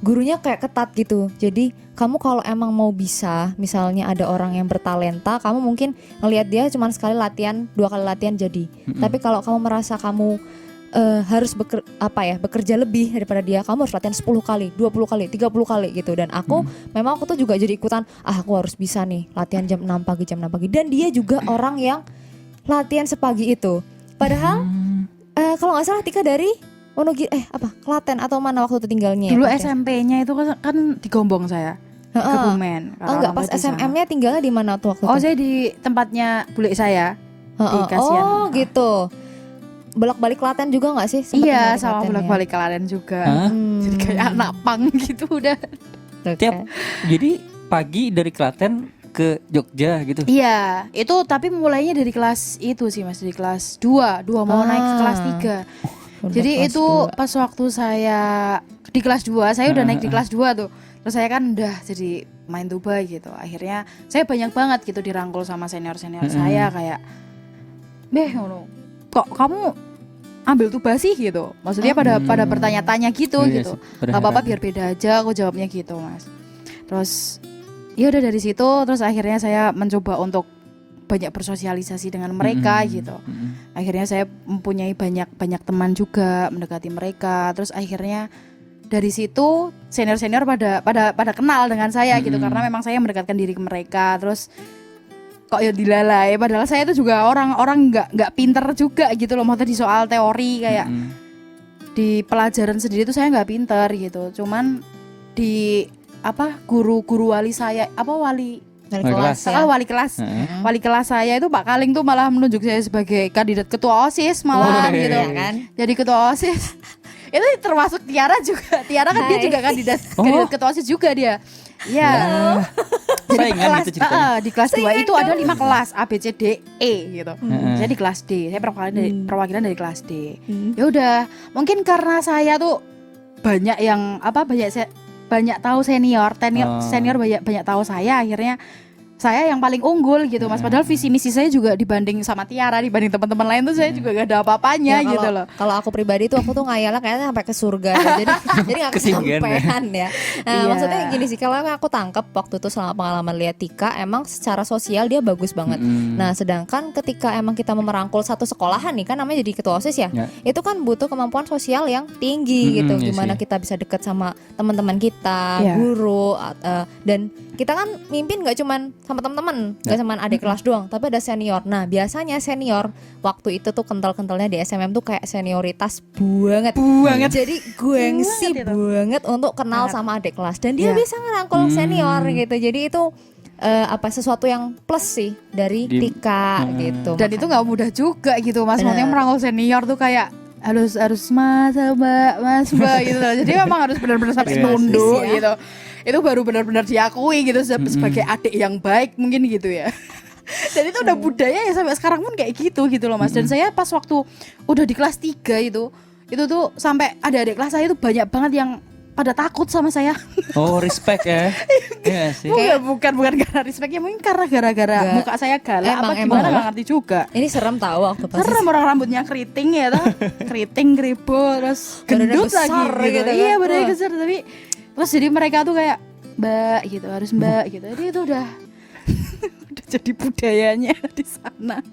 Speaker 1: gurunya kayak ketat gitu. Jadi kamu kalau emang mau bisa, misalnya ada orang yang bertalenta, kamu mungkin ngelihat dia cuma sekali latihan, 2 kali latihan jadi. Tapi kalau kamu merasa kamu harus bekerja lebih daripada dia, kamu harus latihan 10 kali, 20 kali, 30 kali gitu. Dan aku memang aku tuh juga jadi ikutan, aku harus bisa nih latihan jam 6 pagi. Dan dia juga orang yang latihan sepagi itu. Padahal kalau nggak salah Tika dari Klaten atau mana waktu itu tinggalnya?
Speaker 4: Dulu
Speaker 1: ya,
Speaker 4: SMP-nya itu kan di Gombong saya. Kebumen.
Speaker 1: Enggak, pas SMM-nya tinggalnya di mana tuh waktu
Speaker 4: Oh,
Speaker 1: itu?
Speaker 4: saya di tempatnya bule saya. Di Kasihan.
Speaker 1: Oh, gitu. Bolak-balik Klaten juga nggak sih? Sempet tinggal
Speaker 4: Iya,
Speaker 1: di
Speaker 4: sama
Speaker 1: Klaten,
Speaker 4: bolak-balik Klaten juga. Jadi kayak anak pang gitu udah.
Speaker 1: ya?
Speaker 2: Tiap jadi pagi dari Klaten ke Jogja gitu.
Speaker 4: Iya, itu tapi mulainya dari kelas itu sih Mas, dari kelas 2 mau naik ke kelas 3.
Speaker 1: Udah
Speaker 4: Jadi
Speaker 1: kelas
Speaker 4: itu
Speaker 1: 2.
Speaker 4: pas waktu saya di kelas 2, saya udah naik di kelas 2 tuh. Terus saya kan udah jadi main tuba gitu. Akhirnya saya banyak banget gitu dirangkul sama senior-senior saya kayak, kok kamu ambil tuba sih gitu. Maksudnya pada bertanya-tanya gitu
Speaker 2: Iya
Speaker 4: gitu.
Speaker 2: sih,
Speaker 4: Gak apa-apa biar beda aja, aku jawabnya gitu Mas. Terus ya udah dari situ, terus akhirnya saya mencoba untuk banyak bersosialisasi dengan mereka gitu. Akhirnya saya mempunyai banyak teman juga, mendekati mereka. Terus akhirnya dari situ senior-senior pada kenal dengan saya gitu, karena memang saya mendekatkan diri ke mereka. Terus kok ya dilalai, padahal saya itu juga orang nggak pinter juga gitu loh. Maksudnya di soal teori kayak di pelajaran sendiri tuh saya nggak pinter gitu. Cuman di guru wali saya
Speaker 1: Dari kelas ya.
Speaker 4: Wali kelas saya itu Pak Kaling tuh malah menunjuk saya sebagai kandidat ketua OSIS malah gitu
Speaker 1: kan.
Speaker 4: Jadi ketua OSIS. Itu termasuk Tiara juga. Tiara kan dia juga kandidat ketua OSIS juga dia. Iya. Jadi
Speaker 2: Saingan gitu ceritanya.
Speaker 4: di kelas 2 itu ada 5 kelas A B C D E gitu. Saya di kelas D. Saya perwakilan dari kelas D. Ya udah, mungkin karena saya tuh banyak yang banyak tahu senior banyak tahu saya, akhirnya saya yang paling unggul gitu Mas. Padahal visi misi saya juga dibanding sama Tiara, dibanding teman-teman lain tuh saya juga gak ada apa-apanya
Speaker 1: Ya,
Speaker 4: gitu loh.
Speaker 1: Kalau aku pribadi tuh aku tuh ngayalnya kayaknya sampai ke surga ya. jadi nggak
Speaker 2: Ketinggian
Speaker 1: kesampean ya. Nah,
Speaker 4: Iya.
Speaker 1: maksudnya gini sih, kalau yang aku tangkep waktu itu selama pengalaman lihat Tika, emang secara sosial dia bagus banget. Nah, sedangkan ketika emang kita merangkul satu sekolahan nih, kan namanya jadi ketua OSIS ya. Itu kan butuh kemampuan sosial yang tinggi gitu.
Speaker 2: Iya
Speaker 1: Gimana
Speaker 2: sih.
Speaker 1: kita bisa dekat sama teman-teman kita,
Speaker 4: Iya.
Speaker 1: guru, dan kita kan mimpin nggak cuman sama teman-teman, nggak cuman adik kelas doang, tapi ada senior. Nah, biasanya senior waktu itu tuh kental-kentalnya di SMM tuh kayak senioritas banget. Jadi gengsi banget untuk kenal sama adik kelas, dan dia
Speaker 4: Iya.
Speaker 1: bisa ngerangkul senior gitu. Jadi itu sesuatu yang plus sih dari Tika gitu.
Speaker 4: Dan itu nggak mudah juga gitu Mas.
Speaker 1: Bener.
Speaker 4: Maksudnya merangkul senior tuh kayak harus mas mbak gitu loh. Jadi memang harus benar-benar sampai nunduk
Speaker 1: ya.
Speaker 4: gitu. Itu baru benar-benar diakui gitu sebagai adik yang baik mungkin gitu ya. Dan itu udah budaya ya sampai sekarang pun kayak gitu loh Mas. Dan saya pas waktu udah di kelas 3 itu tuh sampai ada adik kelas saya itu banyak banget yang pada takut sama saya.
Speaker 2: Oh, respect ya. Iya sih.
Speaker 4: Bukan karena respectnya, mungkin karena gara-gara muka saya galak apa gimana nggak ngerti juga.
Speaker 1: Ini serem tahu waktu pas.
Speaker 4: Serem orang rambutnya keriting ya toh. Keriting, kribo, terus
Speaker 1: Badannya
Speaker 4: gendut
Speaker 1: besar
Speaker 4: lagi gitu.
Speaker 1: gitu kan.
Speaker 4: Iya badannya besar tapi terus jadi mereka tuh kayak mbak gitu, harus mbak gitu. Jadi itu udah jadi budayanya di sana.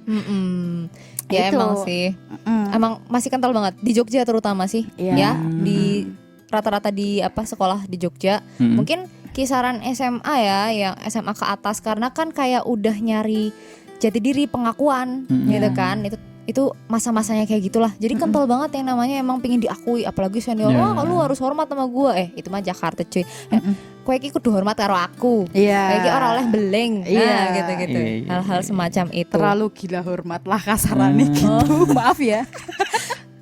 Speaker 1: Ya
Speaker 4: Gitu.
Speaker 1: emang sih. Emang masih kental banget di Jogja terutama sih.
Speaker 4: Iya.
Speaker 1: Ya, di rata-rata di sekolah di Jogja. Mungkin kisaran SMA ya, yang SMA ke atas karena kan kayak udah nyari jati diri, pengakuan gitu kan. Itu masa-masanya kayak gitulah. Jadi kental banget yang namanya emang pengen diakui, apalagi senior. Wah, lu harus hormat sama gue. Itu mah Jakarta cuy. Kowe iki kudu hormat karo aku.
Speaker 4: Iya.
Speaker 1: Kowe iki ora oleh beleng.
Speaker 4: Iya.
Speaker 1: Nah, gitu-gitu.
Speaker 2: Iya.
Speaker 1: Hal-hal semacam itu.
Speaker 4: Terlalu gila hormat lah kasarannya gitu. Maaf ya.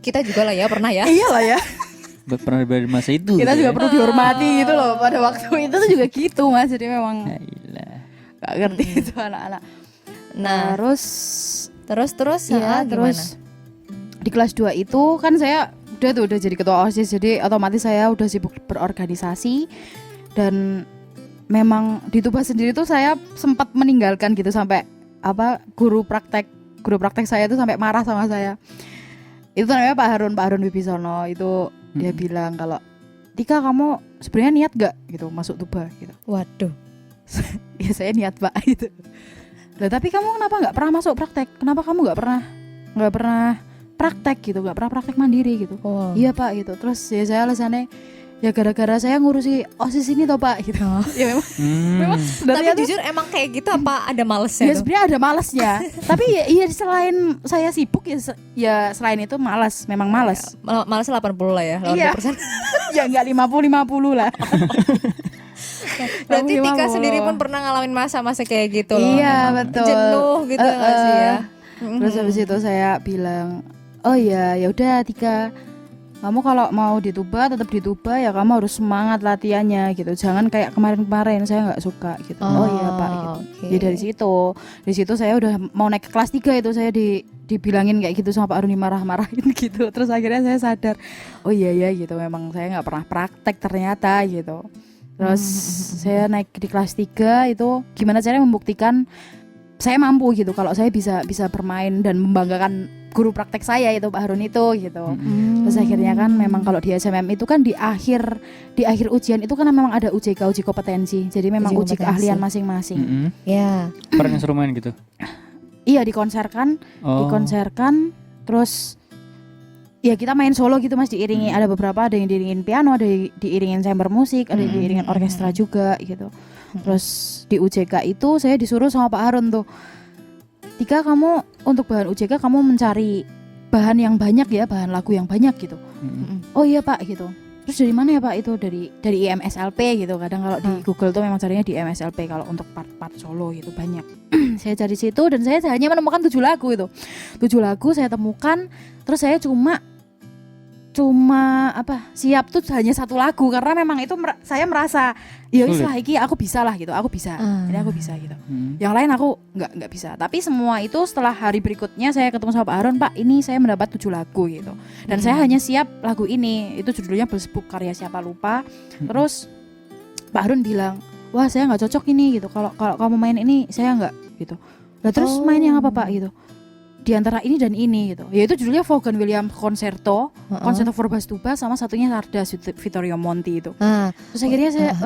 Speaker 1: Kita juga lah ya pernah ya.
Speaker 4: Iyalah ya.
Speaker 2: Pernah berada di masa itu.
Speaker 4: Kita
Speaker 2: gitu
Speaker 4: juga
Speaker 2: ya.
Speaker 4: perlu dihormati gitu loh. Pada waktu itu tuh juga gitu Mas. Jadi memang
Speaker 2: Ya ilah.
Speaker 4: gak ngerti itu anak-anak.
Speaker 1: Nah,
Speaker 4: Terus
Speaker 1: ya,
Speaker 4: terus di kelas 2 itu kan saya udah jadi ketua OSIS, jadi otomatis saya udah sibuk berorganisasi. Dan memang di Tuba sendiri tuh saya sempat meninggalkan gitu sampai guru praktek saya itu sampai marah sama saya. Itu namanya Pak Harun Wibisono. Itu dia bilang kalau Tika kamu sebenarnya niat gak gitu masuk Tuba gitu.
Speaker 1: waduh.
Speaker 4: Ya saya niat Pak gitu. Lah tapi kamu kenapa nggak pernah masuk praktek? Kenapa kamu nggak pernah praktek gitu? Nggak pernah praktek mandiri gitu?
Speaker 1: Wow.
Speaker 4: Iya Pak gitu. Terus ya saya alasannya ya gara-gara saya ngurusi OSIS ini toh Pak gitu. Ya memang
Speaker 1: Tapi
Speaker 4: sebenarnya tuh-
Speaker 1: jujur emang kayak gitu apa ada malesnya
Speaker 4: ya
Speaker 1: tuh?
Speaker 4: sebenarnya ada malesnya. Tapi ya selain saya sibuk ya selain itu malas, memang malas.
Speaker 1: Malesnya 80 lah ya, 80%.
Speaker 4: Iya. Ya enggak 50 lah.
Speaker 1: Berarti Tika
Speaker 4: 50.
Speaker 1: sendiri pun pernah ngalamin masa-masa kayak gitu loh.
Speaker 4: Iya,
Speaker 1: Emang
Speaker 4: betul.
Speaker 1: Jenuh gitu nggak sih ya.
Speaker 4: Terus habis itu saya bilang, "Oh ya udah Tika, kamu kalau mau di Tuba tetap di Tuba ya, kamu harus semangat latihannya gitu. Jangan kayak kemarin-kemarin saya nggak suka gitu." Oh iya Pak gitu.
Speaker 1: Oke.
Speaker 4: Jadi dari situ saya udah mau naik ke kelas 3 itu saya dibilangin kayak gitu sama Pak Aruni, marah-marahin gitu. Terus akhirnya saya sadar, oh iya ya gitu, memang saya nggak pernah praktek ternyata gitu. Terus saya naik di kelas 3 itu gimana caranya membuktikan saya mampu gitu, kalau saya bisa bermain dan membanggakan guru praktek saya itu Pak Harun itu gitu. Terus akhirnya kan memang kalau di SMM itu kan di akhir ujian itu kan memang ada uji kompetensi. Jadi memang
Speaker 1: Uji
Speaker 4: uji
Speaker 1: kompetensi.
Speaker 4: keahlian masing-masing.
Speaker 1: Ya.
Speaker 2: Pernah instrumen gitu.
Speaker 4: Iya dikonserkan terus ya kita main solo gitu Mas, diiringi ada beberapa, ada yang diiringin piano, ada yang diiringin chamber musik, ada yang diiringin orkestra juga gitu. Terus di UJK itu saya disuruh sama Pak Harun tuh, Tika kamu untuk bahan UJK kamu mencari bahan yang banyak ya, bahan lagu yang banyak gitu. Oh iya Pak gitu. Terus dari mana ya Pak? Itu dari IMSLP gitu. Kadang kalau di Google tuh memang carinya di IMSLP kalau untuk part-part solo gitu banyak. Saya cari situ dan saya hanya menemukan 7 lagu itu. 7 lagu saya temukan, terus saya cuma siap tuh hanya 1 lagu karena memang itu saya merasa ya wis lah iki aku bisa lah gitu, aku bisa. Ini aku bisa gitu. Yang lain aku nggak bisa. Tapi semua itu setelah hari berikutnya saya ketemu sama Pak Harun, Pak ini saya mendapat 7 lagu gitu. Dan saya hanya siap lagu ini. Itu judulnya Besbuk karya siapa lupa. Terus Pak Harun bilang, wah saya nggak cocok ini gitu. Kalau kamu main ini saya nggak gitu. Lah terus main yang apa Pak gitu? Di antara ini dan ini gitu. Yaitu judulnya Vaughan Williams Concerto, Concerto for Bass Tuba, sama satunya Sardas Vittorio Monti itu. Terus akhirnya saya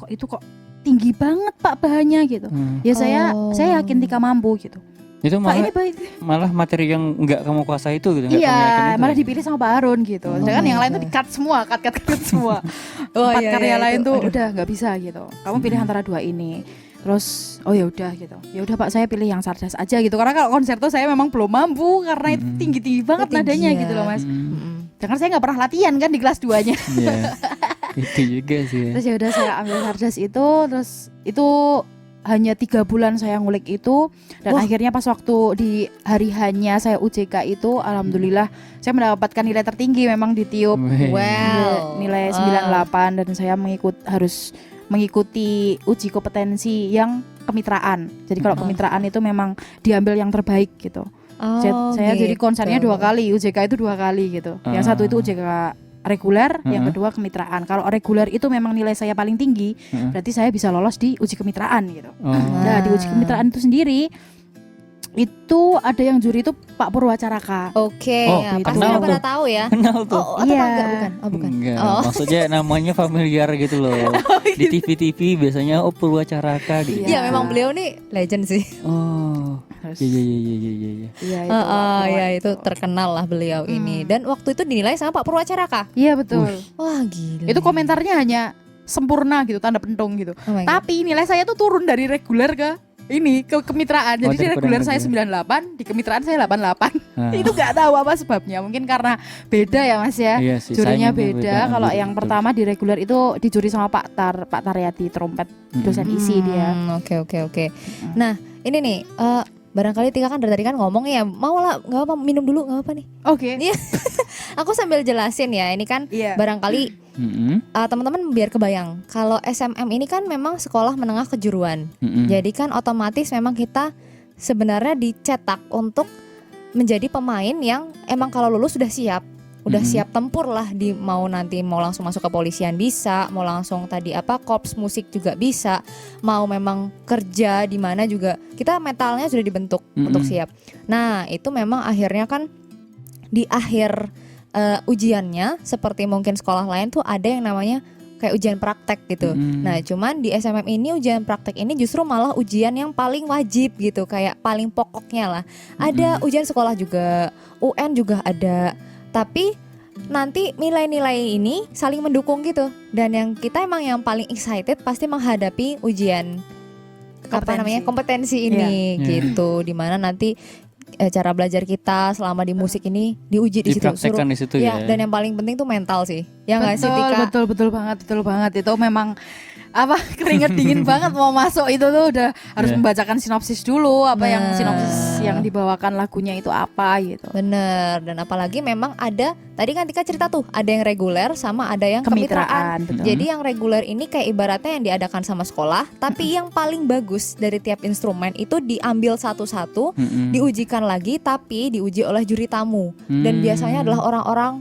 Speaker 4: kok tinggi banget Pak bahannya gitu. Ya saya yakin Tika mampu gitu.
Speaker 2: Itu
Speaker 4: Pak
Speaker 2: malah,
Speaker 4: ini baik.
Speaker 2: malah materi yang nggak kamu kuasai itu gitu. Nggak kamu yakin
Speaker 4: Iya,
Speaker 2: itu
Speaker 4: malah
Speaker 2: ya?
Speaker 4: dipilih sama Pak Harun gitu. Sedangkan yang lain tuh di-cut semua, cut semua. 4
Speaker 1: iya,
Speaker 4: karya
Speaker 1: iya,
Speaker 4: lain
Speaker 1: itu,
Speaker 4: tuh udah nggak bisa gitu. Kamu pilih antara 2 ini. Terus oh ya udah gitu. Ya udah Pak saya pilih yang Sardas aja gitu. Karena kalau konserto saya memang belum mampu karena itu tinggi-tinggi banget nadanya gitu loh Mas. Jangan saya nggak pernah latihan kan di kelas 2-nya.
Speaker 2: Iya. Itu juga sih ya.
Speaker 4: Terus ya udah saya ambil Sardas itu, terus itu hanya 3 bulan saya ngulik itu, dan akhirnya pas waktu di hari hanya saya UJK itu alhamdulillah saya mendapatkan nilai tertinggi memang di TIUP.
Speaker 1: Wow.
Speaker 4: Nilai 98, dan saya harus mengikuti uji kompetensi yang kemitraan. Jadi kalau kemitraan itu memang diambil yang terbaik gitu. Saya jadi konsernya 2 kali, UJK itu 2 kali gitu. Yang satu itu UJK reguler, yang kedua kemitraan. Kalau reguler itu memang nilai saya paling tinggi, berarti saya bisa lolos di uji kemitraan gitu. Nah, di uji kemitraan itu sendiri itu ada yang juri itu Pak Purwacaraka.
Speaker 1: Oke,
Speaker 2: Oh,
Speaker 1: ya, pasti
Speaker 2: kenal
Speaker 1: udah pada
Speaker 2: tuh.
Speaker 1: tahu ya.
Speaker 2: Kenal tuh.
Speaker 1: Oh, atau
Speaker 4: Iya.
Speaker 1: enggak? Bukan. Oh, bukan.
Speaker 2: Enggak,
Speaker 1: Oh.
Speaker 2: maksudnya namanya familiar gitu loh. Di TV-TV biasanya Purwacaraka gitu.
Speaker 1: Iya, memang beliau nih legend sih.
Speaker 2: Oh.
Speaker 4: Terus-
Speaker 2: Iya iya iya iya iya.
Speaker 4: Iya itu. Pak Purwa
Speaker 1: Ya itu terkenal lah beliau ini. Dan waktu itu dinilai sama Pak Purwacaraka.
Speaker 4: Iya betul.
Speaker 1: Wah, gila.
Speaker 4: Itu komentarnya hanya sempurna gitu, tanda pentung gitu.
Speaker 1: Oh my God.
Speaker 4: Tapi nilai saya tuh turun dari reguler ke ini ke kemitraan. Jadi
Speaker 2: Oh,
Speaker 4: di
Speaker 2: daripada
Speaker 4: reguler saya
Speaker 2: reguler.
Speaker 4: 98, di kemitraan saya 88.
Speaker 2: Ah.
Speaker 4: Itu nggak tahu apa sebabnya. Mungkin karena beda ya Mas ya.
Speaker 2: Iya sih,
Speaker 4: Jurinya
Speaker 2: saingannya
Speaker 4: beda.
Speaker 2: beda.
Speaker 4: Kalau
Speaker 2: Betul,
Speaker 4: yang
Speaker 2: betul.
Speaker 4: pertama di reguler itu dicuri sama Pak Taryadi trompet, dosen isi dia.
Speaker 1: Oke. Nah, ini nih barangkali Tika kan dari tadi kan ngomong ya, mau lah nggak apa minum dulu nggak apa nih.
Speaker 4: Oke.
Speaker 1: Iya. Aku sambil jelasin ya, ini kan
Speaker 4: Iya.
Speaker 1: barangkali teman-teman biar kebayang. Kalau SMM ini kan memang sekolah menengah kejuruan. Jadi kan otomatis memang kita sebenarnya dicetak untuk menjadi pemain yang emang kalau lulus sudah siap. Udah siap tempur lah, di mau nanti mau langsung masuk ke kepolisian bisa, mau langsung tadi korps musik juga bisa, mau memang kerja di mana juga kita mentalnya sudah dibentuk untuk siap. Nah, itu memang akhirnya kan di akhir ujiannya seperti mungkin sekolah lain tuh ada yang namanya kayak ujian praktek gitu. Nah, cuman di SMM ini ujian praktek ini justru malah ujian yang paling wajib gitu, kayak paling pokoknya lah. Ada ujian sekolah juga, UN juga ada. Tapi nanti nilai-nilai ini saling mendukung gitu. Dan yang kita emang yang paling excited pasti menghadapi ujian kompetensi ini gitu. Dimana nanti cara belajar kita selama di musik ini diuji di situ.
Speaker 2: Dipraktekkan di situ ya.
Speaker 1: Dan yang paling penting tuh mental sih. Ya nggak sih Tika?
Speaker 4: Betul banget itu memang keringet dingin banget mau masuk itu tuh udah harus membacakan sinopsis dulu yang sinopsis yang dibawakan lagunya itu apa gitu.
Speaker 1: Bener. Dan apalagi memang ada tadi kan Tika cerita tuh ada yang reguler sama ada yang kemitraan.
Speaker 4: Betul.
Speaker 1: Jadi yang reguler ini kayak ibaratnya yang diadakan sama sekolah, tapi yang paling bagus dari tiap instrumen itu diambil satu-satu, diujikan lagi, tapi diuji oleh juri tamu. Dan biasanya adalah orang-orang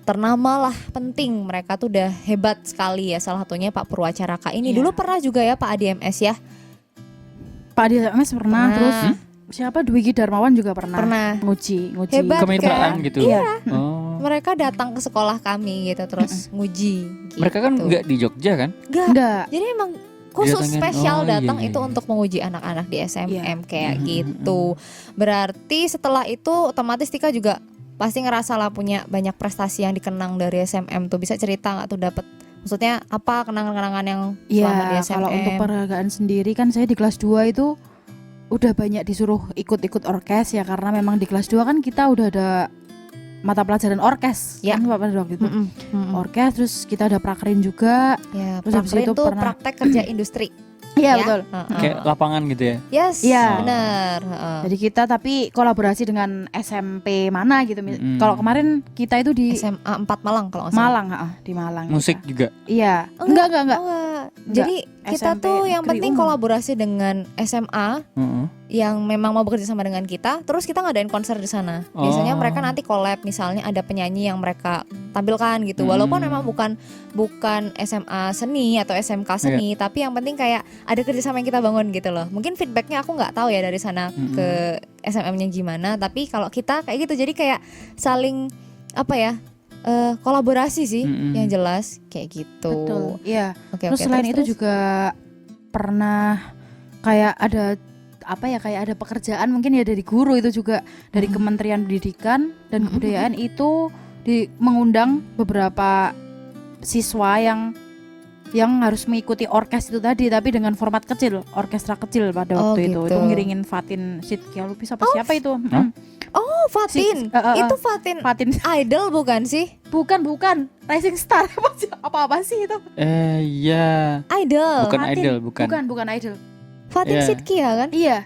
Speaker 1: ternama lah, penting, mereka tuh udah hebat sekali ya. Salah satunya Pak Purwacaraka ini dulu pernah juga ya Pak ADMS ya.
Speaker 4: Pak ADMS pernah. Terus siapa Dwiki Darmawan juga pernah. Nguji
Speaker 1: Hebat
Speaker 2: kemitraan
Speaker 1: kan?
Speaker 2: gitu.
Speaker 4: Iya.
Speaker 2: Oh.
Speaker 1: Mereka datang ke sekolah kami gitu terus nguji gitu.
Speaker 2: Mereka kan enggak di Jogja kan?
Speaker 4: Enggak.
Speaker 1: Jadi emang khusus
Speaker 2: Didatengin.
Speaker 1: spesial
Speaker 2: Oh, iya,
Speaker 1: datang
Speaker 2: iya,
Speaker 1: itu
Speaker 2: iya.
Speaker 1: untuk menguji anak-anak di SMM
Speaker 4: Iya.
Speaker 1: kayak gitu. Berarti setelah itu otomatis Tika juga pasti ngerasa lah punya banyak prestasi yang dikenang dari SMM tuh. Bisa cerita nggak tuh dapat? Maksudnya apa kenangan-kenangan yang selama di
Speaker 4: Iya,
Speaker 1: SMM?
Speaker 4: kalau untuk penghargaan sendiri kan saya di kelas 2 itu udah banyak disuruh ikut-ikut orkes ya, karena memang di kelas 2 kan kita udah ada mata pelajaran orkes
Speaker 1: Ya.
Speaker 4: kan pada waktu itu.
Speaker 1: Mm-mm.
Speaker 4: Orkes, terus kita ada prakerin juga.
Speaker 1: Ya,
Speaker 4: Terus habis
Speaker 1: praktek
Speaker 4: itu
Speaker 1: itu
Speaker 4: pernah-
Speaker 1: praktek kerja industri.
Speaker 4: Iya
Speaker 1: Ya?
Speaker 4: betul.
Speaker 1: Heeh.
Speaker 2: Kayak lapangan gitu ya.
Speaker 1: Yes,
Speaker 4: Iya.
Speaker 1: benar. Heeh.
Speaker 4: Jadi kita tapi kolaborasi dengan SMP mana gitu. Kalau kemarin kita itu di
Speaker 1: SMA 4 Malang kalau nggak salah.
Speaker 4: Malang, di Malang.
Speaker 2: Musik
Speaker 4: kita.
Speaker 2: juga.
Speaker 4: Iya.
Speaker 1: Enggak.
Speaker 4: Enggak.
Speaker 1: Jadi kita
Speaker 4: SMP
Speaker 1: tuh yang
Speaker 4: negeri
Speaker 1: penting
Speaker 4: umum.
Speaker 1: kolaborasi dengan SMA
Speaker 2: Heeh.
Speaker 1: yang memang mau bekerja sama dengan kita, terus kita ngadain konser di sana. Biasanya
Speaker 2: Oh.
Speaker 1: mereka nanti collab, misalnya ada penyanyi yang mereka tampilkan gitu. Walaupun memang bukan SMA seni atau SMK seni, tapi yang penting kayak ada kerjasama yang kita bangun gitu loh. Mungkin feedbacknya aku nggak tahu ya dari sana ke SMM-nya gimana, tapi kalau kita kayak gitu, jadi kayak saling kolaborasi sih, yang jelas kayak gitu.
Speaker 4: Betul. Iya.
Speaker 1: Oke,
Speaker 4: Terus selain itu juga pernah kayak ada kayak ada pekerjaan mungkin ya dari guru itu juga dari Kementerian Pendidikan dan Kebudayaan itu mengundang beberapa siswa yang harus mengikuti orkes itu tadi, tapi dengan format kecil, orkestra kecil pada
Speaker 1: Oh,
Speaker 4: waktu
Speaker 1: gitu.
Speaker 4: itu ngiringin Fatin Sidkia Lubis siapa itu?
Speaker 1: Oh, Fatin. Itu Fatin.
Speaker 4: Fatin
Speaker 1: Idol bukan sih?
Speaker 4: bukan Rising Star apa sih itu?
Speaker 2: Iya.
Speaker 1: Idol.
Speaker 2: Bukan
Speaker 4: Fatin.
Speaker 2: idol, bukan.
Speaker 4: Bukan idol.
Speaker 1: Fatin
Speaker 2: Iya.
Speaker 1: Sidkia kan?
Speaker 4: Iya.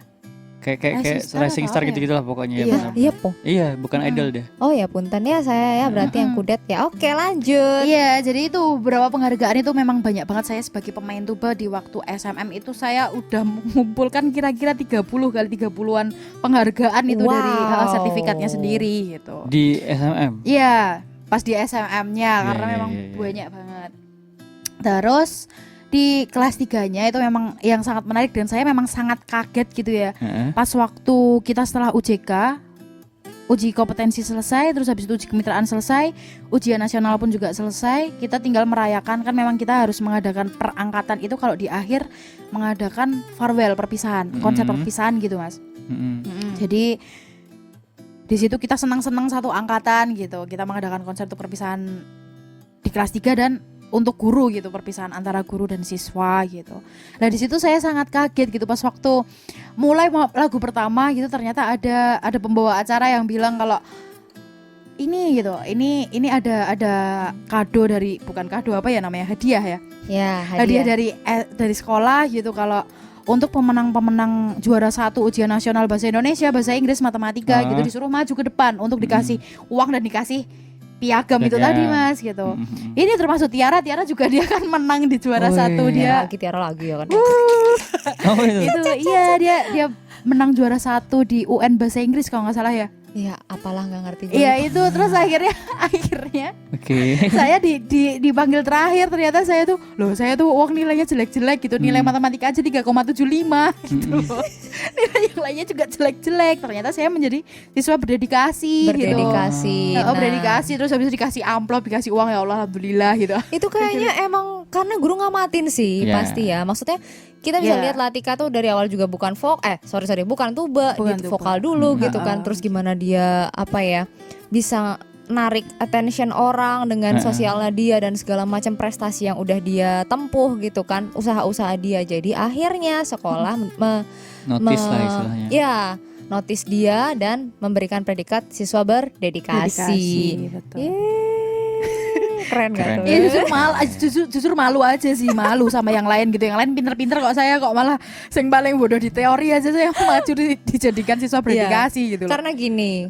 Speaker 2: Kayak
Speaker 4: Sister
Speaker 2: Rising
Speaker 4: atau
Speaker 2: Star
Speaker 4: apa ya?
Speaker 2: gitu-gitu lah pokoknya ya.
Speaker 4: Iya.
Speaker 2: benar.
Speaker 1: Iya po.
Speaker 2: Iya, bukan idol deh.
Speaker 1: Oh ya punten ya saya ya berarti yang kudet ya. Oke lanjut.
Speaker 4: Iya, jadi itu beberapa penghargaan itu memang banyak banget. Saya sebagai pemain tuba di waktu SMM itu saya udah mengumpulkan kira-kira 30 kali 30-an penghargaan itu dari
Speaker 1: Wow.
Speaker 4: sertifikatnya sendiri gitu.
Speaker 2: Di SMM.
Speaker 4: Iya, pas di SMM-nya
Speaker 2: Iya,
Speaker 4: karena
Speaker 2: iya,
Speaker 4: memang
Speaker 2: iya, iya.
Speaker 4: banyak banget. Terus di kelas 3-nya itu memang yang sangat menarik dan saya memang sangat kaget gitu ya.
Speaker 2: Heeh.
Speaker 4: Pas waktu kita setelah UJK, uji kompetensi selesai, terus habis itu uji kemitraan selesai, ujian nasional pun juga selesai, kita tinggal merayakan. Kan memang kita harus mengadakan perangkatan itu kalau di akhir mengadakan farewell, perpisahan, konser perpisahan gitu Mas.
Speaker 2: Mm-mm.
Speaker 4: Jadi di situ kita senang-senang satu angkatan gitu. Kita mengadakan konser untuk perpisahan di kelas 3 dan untuk guru gitu, perpisahan antara guru dan siswa gitu. Nah di situ saya sangat kaget gitu pas waktu mulai lagu pertama gitu, ternyata ada pembawa acara yang bilang kalau ini gitu, ini ada kado dari, bukan kado apa ya namanya, hadiah ya.
Speaker 1: Ya
Speaker 4: Hadiah dari sekolah gitu kalau untuk pemenang-pemenang juara 1 ujian nasional bahasa Indonesia, bahasa Inggris, matematika gitu disuruh maju ke depan untuk dikasih uang dan dikasih piagam itu tadi Mas gitu. Ini termasuk Tiara juga dia kan menang di juara
Speaker 2: Oh,
Speaker 4: 1
Speaker 2: iya.
Speaker 4: dia.
Speaker 1: Tiara lagi ya kan.
Speaker 2: Oh, iya.
Speaker 4: Itu iya dia menang juara 1 di UN bahasa Inggris kalau nggak salah ya.
Speaker 1: Iya apalah nggak ngerti gue.
Speaker 4: Iya itu terus akhirnya
Speaker 2: Oke.
Speaker 4: saya dipanggil terakhir, ternyata saya tuh uang nilainya jelek-jelek gitu, nilai matematika aja 3,75 gitu loh. Nilai yang lainnya juga jelek-jelek, ternyata saya menjadi siswa berdedikasi
Speaker 1: Berdedikasi.
Speaker 4: gitu. Berdedikasi terus habis itu dikasih amplop, dikasih uang, ya Allah alhamdulillah gitu.
Speaker 1: Itu kayaknya emang karena guru ngamatin sih
Speaker 2: Iya.
Speaker 1: pasti ya. Maksudnya kita bisa
Speaker 4: Iya.
Speaker 1: lihat Latika tuh dari awal juga bukan bukan tuba,
Speaker 4: Bukan
Speaker 1: gitu,
Speaker 4: tuba.
Speaker 1: vokal dulu gitu kan. Terus gimana dia bisa narik attention orang dengan sosialnya dia dan segala macam prestasi yang udah dia tempuh gitu kan, usaha-usaha dia. Jadi akhirnya sekolah
Speaker 2: Notice lah istilahnya.
Speaker 1: ya notice dia dan memberikan predikat siswa berdedikasi.
Speaker 4: Betul.
Speaker 1: Keren gak
Speaker 2: Keren.
Speaker 1: tuh?
Speaker 4: Iya justru malu aja sih, malu sama yang lain gitu. Yang lain pinter-pinter kok, saya kok malah sing paling bodoh di teori aja saya maju dijadikan siswa berdedikasi gitu loh.
Speaker 1: Karena gini,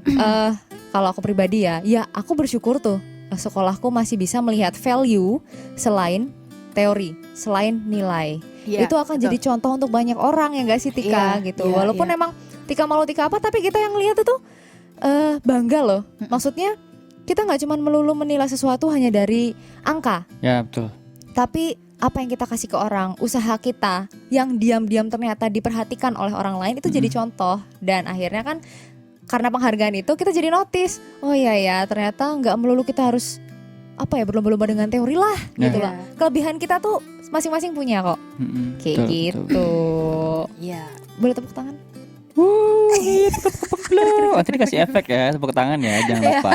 Speaker 1: kalau aku pribadi ya aku bersyukur tuh sekolahku masih bisa melihat value selain teori, selain nilai.
Speaker 4: Iya,
Speaker 1: Itu akan
Speaker 4: betul.
Speaker 1: jadi contoh untuk banyak orang ya gak sih Tika
Speaker 4: Iya,
Speaker 1: gitu.
Speaker 4: iya,
Speaker 1: Walaupun
Speaker 4: iya.
Speaker 1: emang Tika malu Tika apa, tapi kita yang lihat itu bangga loh. Maksudnya kita nggak cuma melulu menilai sesuatu hanya dari angka,
Speaker 2: Ya, betul.
Speaker 1: tapi apa yang kita kasih ke orang, usaha kita yang diam-diam ternyata diperhatikan oleh orang lain itu jadi contoh. Dan akhirnya kan karena penghargaan itu kita jadi notice, oh iya ya ternyata nggak melulu kita harus berlomba-lomba dengan teori lah gitu
Speaker 4: Iya.
Speaker 1: lah. Kelebihan kita tuh masing-masing punya kok, kayak
Speaker 2: Betul,
Speaker 1: gitu.
Speaker 2: betul.
Speaker 4: Iya.
Speaker 1: Boleh tepuk tangan?
Speaker 2: Nanti dikasih efek ya, tepuk tangan ya, jangan lupa.